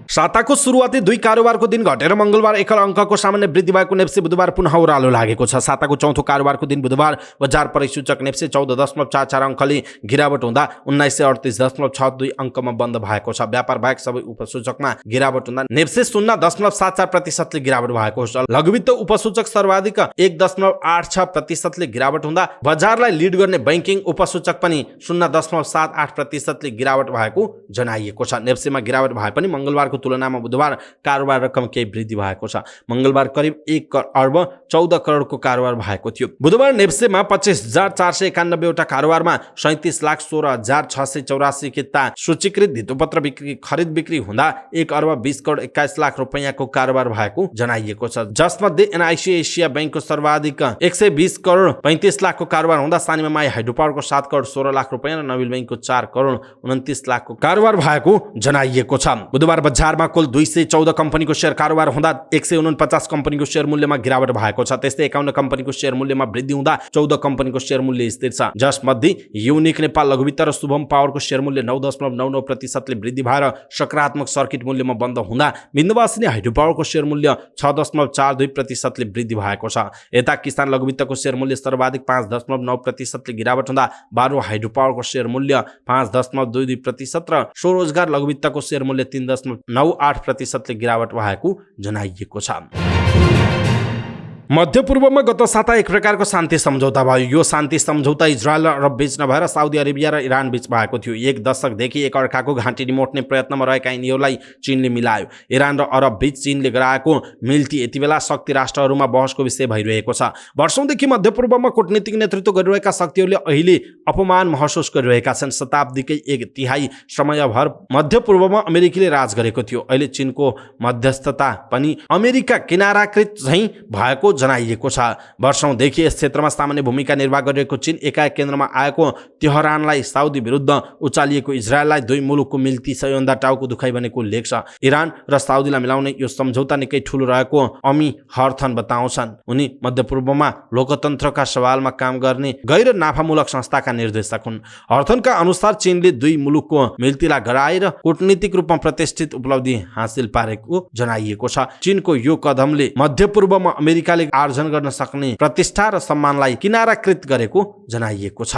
साताको सुरुवाती 2 कारोबारको दिन घटेर मंगलबार एकल अङ्कको सामान्य वृद्धि भएको नेप्से बुधबार पुनः ओह्रालो लागेको छ। साताको चौथो कारोबारको दिन बुधबार बजार परिसूचक नेप्से 14.44 अङ्कले गिरावट हुँदा 1938.62 अङ्कमा बन्द भएको छ। व्यापार बाहेक सबै उपसूचकमा गिरावट हुँदा नेप्से 0.74% गिरावट भएको छ। लघुवित्त उपसूचक सर्वाधिक 1.86% गिरावट हुँदा बजारलाई लिड गर्ने बैंकिङ उपसूचक पनि 0.78% गिरावट भएको जनाइएको छ। नेप्सेमा गिरावट भए पनि मंगलबारको तुलनामा बुधबार कारोबार रकम केही वृद्धि भएको छ। मंगलबार करिब 1 अर्ब 14 करोडको कारोबार भएको थियो। बुधबार नेप्सेमा 25,491 वटा कारोबारमा 37,16,684 किता सूचीकृत धितोपत्र बिक्री खरिद बिक्री हुँदा 1 अर्ब 20 करोड 21 लाख रुपैयाँको कारोबार भएको जनाइएको छ। जसमध्ये NIC एसिया बैंकको सर्वाधिक 120 करोड 35 लाखको कारोबार हुँदा सानीमा माई हाइड्रोपावरको 7 करोड 16 लाख रुपैयाँ र नबिल बैंकको 4 करोड 29 लाखको कारोबार भएको जनाइएको छ। बुधबार बजारमा कुल 214 कम्पनीको शेयर कारोबार हुँदा 149 कम्पनीको शेयर मूल्यमा गिरावट भएको छ। त्यस्तै 51 कम्पनीको शेयर मूल्यमा वृद्धि हुँदा 14 कम्पनीको शेयर मूल्य स्थिर छ। जसमध्ये युनिक नेपाल लघुवित्त र शुभम पावरको शेयर मूल्य 9.99% ले वृद्धि भएर सकारात्मक सर्किट मूल्यमा बन्द हुँदा बिन्दुवासिनी हाइड्रोपावरको शेयर मूल्य 6.42% ले वृद्धि भएको छ। यता किसान लघुवित्तको शेयर मूल्य सर्वाधिक 5.9% ले गिरावट हुँदा बारो हाइड्रोपावरको शेयर मूल्य 5.22% र स्वरोजगार लघुवित्तको शेयर मूल्य 3.98% ले गिरावट भएको जनाइएको छ। मध्यपूर्वमा गत साता एक प्रकारको शान्ति सम्झौता भयो। यो शान्ति सम्झौता इजरायल र अरब बीच नभएर साउदी अरेबिया र इरान बीच भएको थियो। 1 दशकदेखि एक अर्काको घाँटी निमोट्ने प्रयत्नमा रहेका यिनीहरूलाई चीनले मिलायो। इरान र अरब बीच चीनले गराएको मिल्ती यति बेला शक्ति राष्ट्रहरूमा बहसको विषय भइरहेको छ। वर्षौंदेखि मध्यपूर्वमा कूटनीतिक नेतृत्व गरिरहेका शक्तिहरूले अहिले अपमान महसुस गरिरहेका छन्। शताब्दीकै 1/3 समयभर मध्यपूर्वमा अमेरिकीले राज गरेको थियो। अहिले चीनको मध्यस्थता पनि अमेरिका किनाराकृत झैं भएको जनाइएको छ। वर्षौंदेखि यस क्षेत्रमा सामान्य भूमिका निर्वाह गरिरहेको चीन एकाएक केन्द्रमा आएको तेहरानलाई साउदी विरुद्ध उचालिएको इजरायललाई दुई मुलुकको मिल्ती सबैभन्दा टाउको दुखाइ बनेको उल्लेख छ। इरान र साउदीलाई मिलाउने यो सम्झौता निकै ठूलो रहेको अमी हर्थन बताउँछन्। उनी मध्यपूर्वमा लोकतन्त्रका सवालमा काम गर्ने गैर नाफामूलक संस्थाका निर्देशक हुन्। हर्थनका अनुसार चीनले दुई मुलुकको मिल्तीलाई गराएर कूटनीतिक रूपमा प्रतिष्ठित उपलब्धि हासिल पारेको जनाइएको छ। चीनको यो कदमले मध्यपूर्वमा अमेरिकाले आर्जन गर्न सक्ने प्रतिष्ठा र सम्मानलाई किनाराकृत गरेको जनाइएको छ।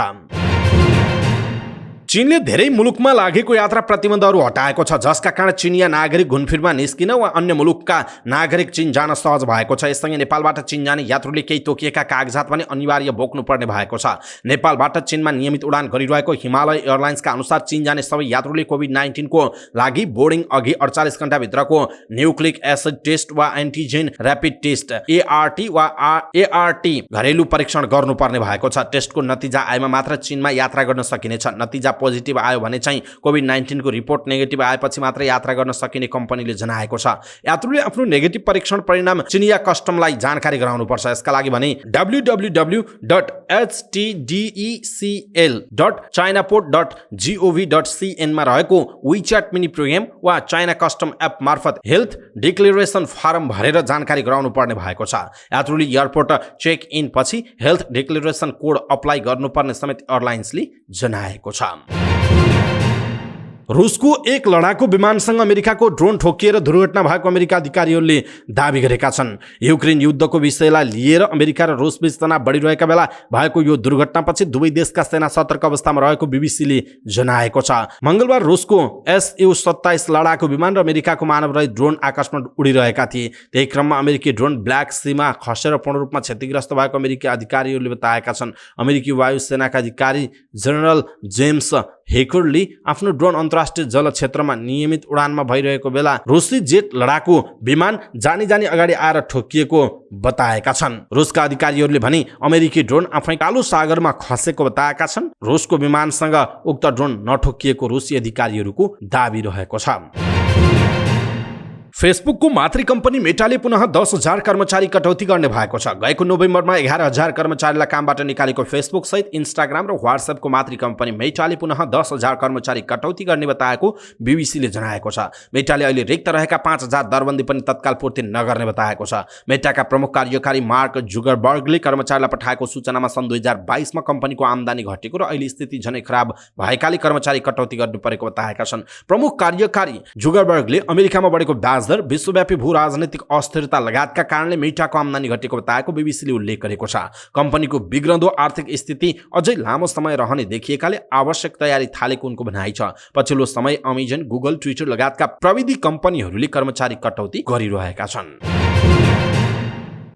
चीनले धेरै मुलुकमा लागेको यात्रा प्रतिबन्धहरू हटाएको छ, जसका कारण चिनिया नागरिक घुमफिरमा निस्किन वा अन्य मुलुकका नागरिक चीन जान सहज भएको छ। यससँगै नेपालबाट चीन जाने यात्रुले केही तोकिएका कागजात पनि अनिवार्य बोक्नुपर्ने भएको छ। नेपालबाट चीनमा नियमित उडान गरिरहेको हिमालय एयरलाइन्सका अनुसार चीन जाने सबै यात्रुले कोभिड-19 को लागि बोर्डिङ अघि 48 घण्टाभित्रको न्युक्लिक एसिड टेस्ट वा एन्टिजेन ऱ्यापिड टेस्ट एआरटी वा एआरटी घरेलु परीक्षण गर्नुपर्ने भएको छ। टेस्टको नतिजा आएमा मात्र चीनमा यात्रा गर्न सकिनेछ। नतिजा पोजिटिभ आयो भने चाहिँ कोभिड-19 को रिपोर्ट नेगेटिभ आएपछि मात्र यात्रा गर्न सकिने कम्पनीले जनाएको छ। यात्रुले आफ्नो नेगेटिभ परीक्षण परिणाम चिनिया कस्टमलाई जानकारी गराउनुपर्छ। यसका लागि भने www.htdecl.chinaport.gov.cn मा रहेको WeChat मिनी प्रोग्राम वा चाइना कस्टम एप मार्फत हेल्थ डिक्लेरेसन फारम भरेर जानकारी गराउनु पर्ने भएको छ। यात्रुले एयरपोर्ट चेक इन पछि हेल्थ डिक्लेरेसन कोड अप्लाई गर्नुपर्ने समेत एयरलाइन्सले जनाएको छ। रुसको एक लडाकु विमानसँग अमेरिकाको ड्रोन ठोकिएर दुर्घटना भएको अमेरिका अधिकारीहरूले दाबी गरेका छन्। युक्रेन युद्धको विषयलाई लिएर अमेरिका र रुस बीच तनाव बढिरहेका बेला भएको यो दुर्घटनापछि दुवै देशका सेना सतर्क अवस्थामा रहेको बीबीसीले जनाएको छ। मंगलबार रुसको SU-27 लडाकु विमान र अमेरिकाको मानवरहित ड्रोन आकाशमा उडिरहेका थिए। त्यही क्रममा अमेरिकी ड्रोन ब्ल्याक सीमा खसेर पूर्ण रूपमा क्षतिग्रस्त भएको अमेरिकी अधिकारीहरूले बताएका छन्। अमेरिकी वायुसेनाका अधिकारी जनरल जेम्स हेकरले आफ्नो ड्रोन अन्तर्राष्ट्रिय जल क्षेत्रमा नियमित उडानमा भइरहेको बेला रुसी जेट लडाकु विमान जानी अगाडि आएर ठोकिएको बताएका छन्। रुसका अधिकारीहरूले भने अमेरिकी ड्रोन आफै कालो सागरमा खसेको बताएका छन्। रुसको विमानसँग उक्त ड्रोन नठोकिएको रुसी अधिकारीहरूको दाबी रहेको छ। फेसबुकको मातृ कम्पनी मेटाले पुनः 10,000 कर्मचारी कटौती गर्ने भएको छ। गएको नोभेम्बरमा 11,000 कर्मचारीलाई कामबाट निकालेको फेसबुक सहित इन्स्टाग्राम र व्हाट्सएपको मातृ कम्पनी मेटाले पुनः 10,000 कर्मचारी कटौती गर्ने बताएको बीबीसीले जनाएको छ। मेटाले अहिले रिक्त रहेका 5,000 दरबन्दी पनि तत्काल पूर्ति नगर्ने बताएको छ। मेटाका प्रमुख कार्यकारी मार्क जुगरबर्गले कर्मचारीलाई पठाएको सूचनामा सन् 2022 मा कम्पनीको आम्दानी घटेको र अहिले स्थिति झनै खराब भएकाले कर्मचारी कटौती गर्नु परेको बताएका छन्। प्रमुख कार्यकारी जुगरबर्गले अमेरिकामा बढेको ब्याज दर, विश्वव्यापी भू राजनीतिक अस्थिरता लगायतका कारणले मेटाको आम्दानी घटेको बताएको बीबीसीले उल्लेख गरेको छ। कम्पनीको बिग्रँदो आर्थिक स्थिति अझै लामो समय रहने देखिएकाले आवश्यक तयारी थालेको उनको भनाइ छ। पछिल्लो समय अमेजन, गुगल, ट्विटर लगायतका प्रविधि कम्पनीहरूले कर्मचारी कटौती गरिरहेका छन्।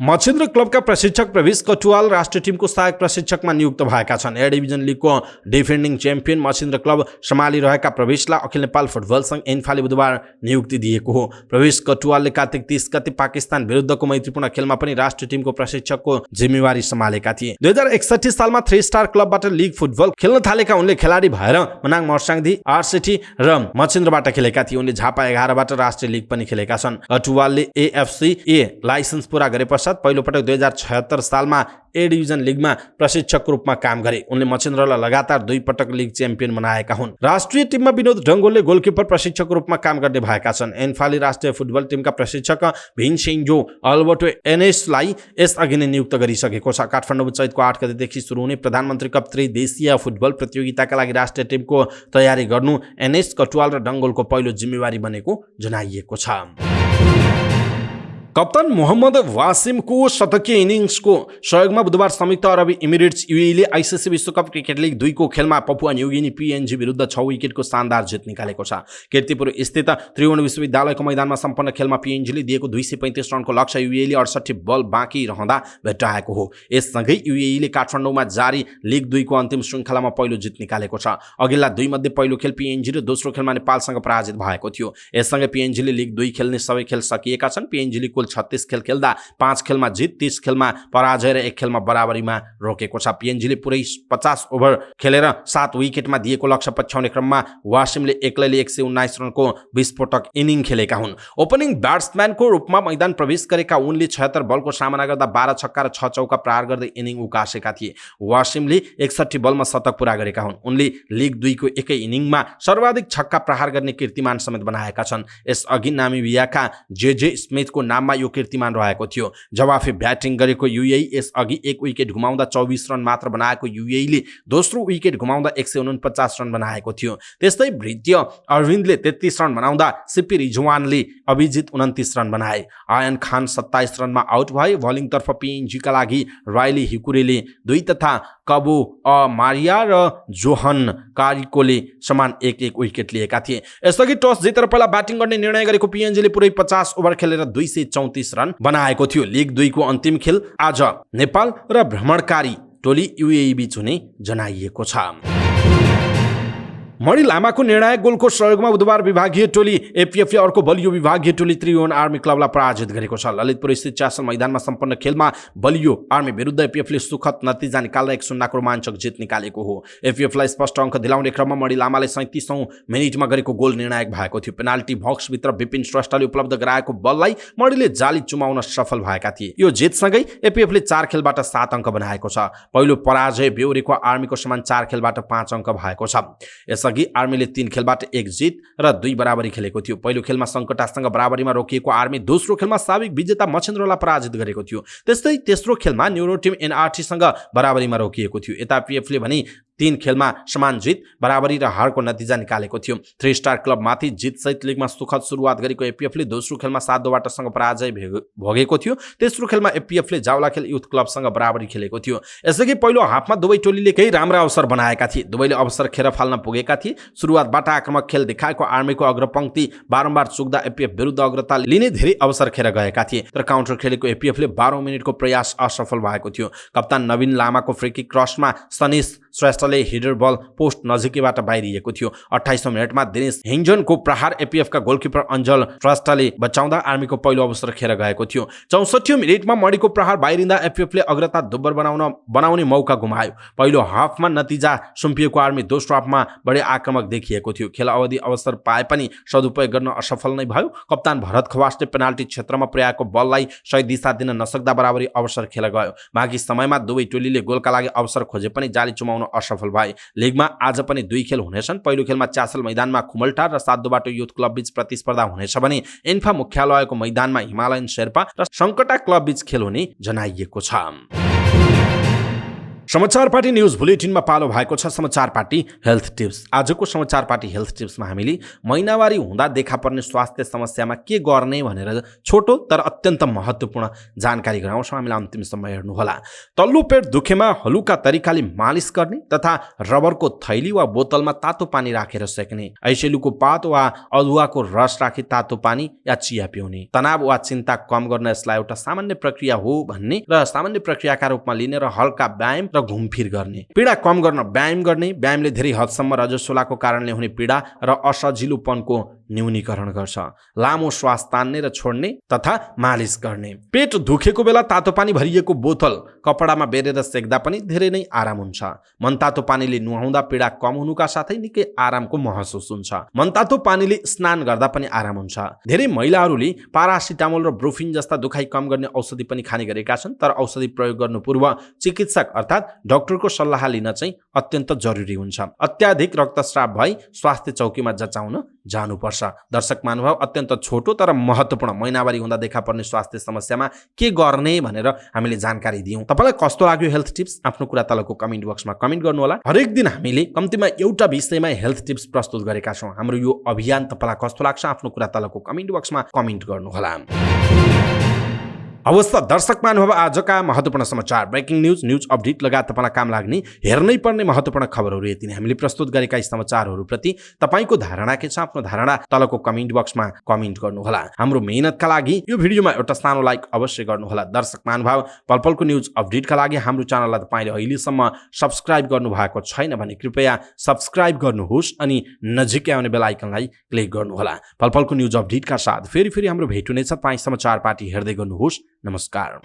मच्छिन्द्र क्लबका प्रशिक्षक प्रवेश कटुवाल राष्ट्रिय टिमको सहायक प्रशिक्षकमा नियुक्त भएका छन्। ए डिभिजन लिगको डिफेन्डिङ च्याम्पियन मच्छिन्द्र क्लब सम्हालिरहेका प्रवेशलाई अखिल नेपाल फुटबल संघ एन्फाले बुधबार नियुक्ति दिएको हो। प्रवेश कटुवालले कार्तिक 30 गते पाकिस्तान विरुद्धको मैत्रीपूर्ण खेलमा पनि राष्ट्रिय टिमको प्रशिक्षकको जिम्मेवारी सम्हालेका थिए। 2061 सालमा 3 स्टार क्लबबाट लिग फुटबल खेल्न थालेका उनले खेलाडी भएर मनाङ मर्साङदी, आरसिटी र मच्छिन्द्रबाट खेलेका थिए। उनले झापा 11बाट राष्ट्रिय लिग पनि खेलेका छन्। कटुवालले AFC A लाइसेन्स पूरा गरे पश्चात पहिलो पटक 2076 सालमा ए डिभिजन लिगमा प्रशिक्षकको रूपमा काम गरे। उनले मच्छिन्द्रलाई लगातार 2 पटक लिग च्याम्पियन बनाएका हुन्। राष्ट्रिय टिममा विनोद ढङ्गोलले गोलकिपर प्रशिक्षकको रूपमा काम गर्ने भएका छन्। एन्फाले राष्ट्रिय फुटबल टिमका प्रशिक्षक भिन्सेन्जो अल्बर्टो एनेसलाई यसअघि नै नियुक्त गरिसकेको छ। काठमाडौँ चैतको 8 गतेदेखि सुरु हुने प्रधानमन्त्री कप त्रिदेशीय फुटबल प्रतियोगिताका लागि राष्ट्रिय टिमको तयारी गर्नु एनेस, कटुवाल र ढङ्गोलको पहिलो जिम्मेवारी बनेको जनाइएको छ। कप्तान मोहम्मद वासिमको शतकीय इनिङ्सको सहयोगमा बुधबार संयुक्त अरब इमिरेट्स UAE आइसिसी विश्वकप क्रिकेट लिग 2 को खेलमा पपुवा न्युगिनी PNG विरुद्ध 6 विकेटको शानदार जित निकालेको छ। कीर्तिपुर स्थित त्रिभुवन विश्वविद्यालयको मैदानमा सम्पन्न खेलमा PNGले दिएको 235 रनको लक्ष्य UAEले 68 बल बाँकी रहँदा भेट्टाएको हो। यससँगै UAEले काठमाडौँमा जारी लिग 2 को अन्तिम श्रृङ्खलामा पहिलो जित निकालेको छ। अघिल्ला 2 मध्ये पहिलो खेल PNG र दोस्रो खेलमा नेपालसँग पराजित भएको थियो। यससँगै PNGले लिग 2 खेल्ने सबै खेल सकिएका छन्। PNGले 36 खेल खेल्दा 5 खेलमा जित, 30 खेलमा पराजय र 1 खेलमा बराबरीमा रोकेको छ। PNGले पुरै 50 ओभर खेलेर 7 विकेटमा दिएको लक्ष्य पछ्याउने क्रममा वासिमले एक्लैले 119 रनको विस्फोटक इनिङ खेलेका हुन्। ओपनिङ ब्याट्सम्यानको रूपमा मैदान प्रवेश गरेका उनले 76 बलको सामना गर्दा 12 छक्का र 6 चौका प्रहार गर्दै इनिङ उकासेका थिए। वासिमले 61 बलमा शतक पूरा गरेका हुन्। उनले लिग 2 को एकै इनिङमा सर्वाधिक छक्का प्रहार गर्ने कीर्तिमान समेत बनाएका छन्। यसअघि नामिबियाका JJ स्मिथको नाममा यो कीर्तिमान रहेको थियो। जवाफी ब्याटिङ गरेको UAE यसअघि 1 विकेट गुमाउँदा 24 रन मात्र बनाएको UAEले दोस्रो विकेट गुमाउँदा 149 रन बनाएको थियो। त्यस्तै भृत्य अरविन्दले 33 रन बनाउँदा सिपी रिजवानले अभिजित 29 रन बनाए। आयन खान 27 रनमा आउट भए। बलिङतर्फ PNGका लागि राइली हिकुरेले 2 तथा कबु मारिया र जोहन कारिकोले समान 1-1 विकेट लिएका थिए। यसअघि टस जितेर पहिला ब्याटिङ गर्ने निर्णय गरेको पिएनजीले पुरै 50 ओभर खेलेर 234 रन बनाएको थियो। लिग 2 को अन्तिम खेल आज नेपाल र भ्रमणकारी टोली युएई बीच हुने जनाइएको छ। मणि लामाको निर्णायक गोलको सहयोगमा बुधबार विभागीय टोली एपीएफले अर्को बलियो विभागीय टोली त्रिभुवन आर्मी क्लबलाई पराजित गरेको छ। ललितपुर स्थित च्यासल मैदानमा सम्पन्न खेलमा बलियो आर्मी विरुद्ध एपीएफले सुखद नतिजा निकालेर 1-0 को रोमाञ्चक जित निकालेको हो। एपीएफलाई स्पष्ट अङ्क दिलाउने क्रममा मणि लामाले 37औं मिनेटमा गरेको गोल निर्णायक भएको थियो। पेनाल्टी बक्सभित्र विपिन श्रेष्ठले उपलब्ध गराएको बललाई मणिले जाली चुमाउन सफल भएका थिए। यो जितसँगै एपीएफले 4 खेलबाट 7 अङ्क बनाएको छ। पहिलो पराजय बेहोरेको आर्मीको समान 4 खेलबाट 5 अङ्क भएको छ। यसअघि आर्मीले 3 खेलबाट 1 जित र 2 बराबरी खेलेको थियो। पहिलो खेलमा सङ्कटासँग बराबरीमा रोकिएको आर्मी दोस्रो खेलमा साबिक विजेता मछेन्द्रलाई पराजित गरेको थियो। त्यस्तै तेस्रो खेलमा न्युरो टिम एनआरटीसँग बराबरीमा रोकिएको थियो। यता पीएफले भने 3 खेलमा समान जित बराबरी र हारको नतिजा निकालेको थियो। 3 स्टार क्लबमाथि जितसहित लिगमा सुखद सुरुवात गरेको एपीएफले दोस्रो खेलमा 7-2सँग पराजय भोगेको थियो। तेस्रो खेलमा एपीएफले जावलाखेल युथ क्लबसँग बराबरी खेलेको थियो। यसअघि पहिलो हाफमा दुवै टोलीले केही राम्रा अवसर बनाएका थिए। दुवैले अवसर खेर फाल्न पुगेका थिए। सुरुवातबाट आक्रामक खेल देखाएको आर्मीको अग्रपङ्क्ति बारम्बार चुक्दा एपीएफ विरुद्ध अग्रता लिने धेरै अवसर खेर गएका थिए। तर काउन्टर खेलेको एपीएफले 12औं मिनेटको प्रयास असफल भएको थियो। कप्तान नवीन लामाको फ्रीकिक क्रसमा सनिस श्रेष्ठले हिडर बल पोस्ट नजिकैबाट बाहिरिएको थियो। 28औं मिनेटमा दिनेश हिङजनको प्रहार एपीएफका गोलकिपर अञ्जल श्रेष्ठले बचाउँदा आर्मीको पहिलो अवसर खेर गएको थियो। 64औं मिनेटमा मणिको प्रहार बाहिरिँदा एपीएफले अग्रता दुब्बर बनाउने मौका गुमायो। पहिलो हाफमा नतिजा सुम्पिएको आर्मी दोस्रो हाफमा बढी आक्रामक देखिएको थियो। खेल अवधि अवसर पाए पनि सदुपयोग गर्न असफल नै भयो। कप्तान भरत खवासले पेनाल्टी क्षेत्रमा पुर्याएको बललाई सही दिशा दिन नसक्दा बराबरी अवसर खेल गयो। बाँकी समयमा दुवै टोलीले गोलका लागि अवसर खोजे पनि जाली चुमाउन असफल भए। लिगमा आज पनि 2 खेल हुनेछन्। पहिलो खेलमा च्यासल मैदानमा खुमलटार र 7-2 युथ क्लब बीच प्रतिस्पर्धा हुनेछ भने इन्फा मुख्यालयको मैदानमा हिमालयन शेर्पा र सङ्कटा क्लब बीच खेल हुने जनाइएको छ। समाचार पार्टी न्यूज बुलेटिनमा पालो भएको छ समाचार पार्टी हेल्थ टिप्स। आजको समाचार पार्टी हेल्थ टिप्समा हामीले महिनावारी हुँदा देखा पर्ने स्वास्थ्य समस्यामा के गर्ने भनेर छोटो तर अत्यन्त महत्त्वपूर्ण जानकारी गराउँछौँ। हामीलाई अन्तिमसम्म हेर्नुहोला। तल्लो पेट दुखेमा हलुका तरिकाले मालिस गर्ने तथा रबरको थैली वा बोतलमा तातो पानी राखेर सेक्ने, ऐसेलुको पात वा अदुवाको रस राखी तातो पानी या चिया पिउने, तनाव वा चिन्ता कम गर्न यसलाई एउटा सामान्य प्रक्रिया हो भन्ने र सामान्य प्रक्रियाका रूपमा लिने र हल्का व्यायाम र घुमफिर गर्ने, पीडा कम गर्न व्यायाम गर्ने, व्यायामले धेरै हदसम्म रजस्वलाको कारणले हुने पीडा र असजिलोपनको न्यूनीकरण गर्छ, लामो श्वास तान्ने र छोड्ने तथा मालिस गर्ने। पेट दुखेको बेला तातो पानी भरिएको बोतल कपडामा बेरेर सेक्दा पनि धेरै नै आराम हुन्छ। मनतातो पानीले नुहाउँदा पीडा कम हुनुका साथै निकै आरामको महसुस हुन्छ। मनतातो पानीले स्नान गर्दा पनि आराम हुन्छ। धेरै महिलाहरूले पारासिटामोल र ब्रुफिन जस्ता दुखाइ कम गर्ने औषधि पनि खाने गरेका छन्। तर औषधि प्रयोग गर्नु पूर्व चिकित्सक अर्थात् डाक्टरको सल्लाह लिन चाहिँ अत्यन्त जरुरी हुन्छ। अत्याधिक रक्तस्राव भई स्वास्थ्य चौकीमा जचाउन जानुपर्छ। दर्शक महानुभाव, अत्यन्त छोटो तर महत्त्वपूर्ण महिनावारी हुँदा देखा पर्ने स्वास्थ्य समस्यामा के गर्ने भनेर हामीले जानकारी दियौँ। तपाईँलाई कस्तो लाग्यो हेल्थ टिप्स? आफ्नो कुरा तलको कमेन्ट बक्समा कमेन्ट गर्नुहोला। हरेक दिन हामीले कम्तीमा एउटा विषयमा हेल्थ टिप्स प्रस्तुत गरेका छौँ। हाम्रो यो अभियान तपाईँलाई कस्तो लाग्छ? आफ्नो कुरा तलको कमेन्ट बक्समा कमेन्ट गर्नुहोला। अवस्था दर्शक महानुभाव, आजका महत्त्वपूर्ण समाचार, ब्रेकिङ न्युज अपडेट लगायत तपाईँलाई काम लाग्ने हेर्नै पर्ने महत्त्वपूर्ण खबरहरू यति नै। हामीले प्रस्तुत गरेका यी समाचारहरूप्रति तपाईँको धारणा के छ? आफ्नो धारणा तलको कमेन्ट बक्समा कमेन्ट गर्नुहोला। हाम्रो मेहनतका लागि यो भिडियोमा एउटा सानो लाइक अवश्य गर्नुहोला। दर्शक महानुभाव, पलपलको न्युज अपडेटका लागि हाम्रो च्यानललाई तपाईँले अहिलेसम्म सब्सक्राइब गर्नुभएको छैन भने कृपया सब्सक्राइब गर्नुहोस् अनि नजिकै आउने बेल आइकनलाई क्लिक गर्नुहोला। पलपलको न्युज अपडेटका साथ फेरि हाम्रो भेट हुनेछ। तपाईँ समाचार पार्टी हेर्दै गर्नुहोस्। नमस्कार।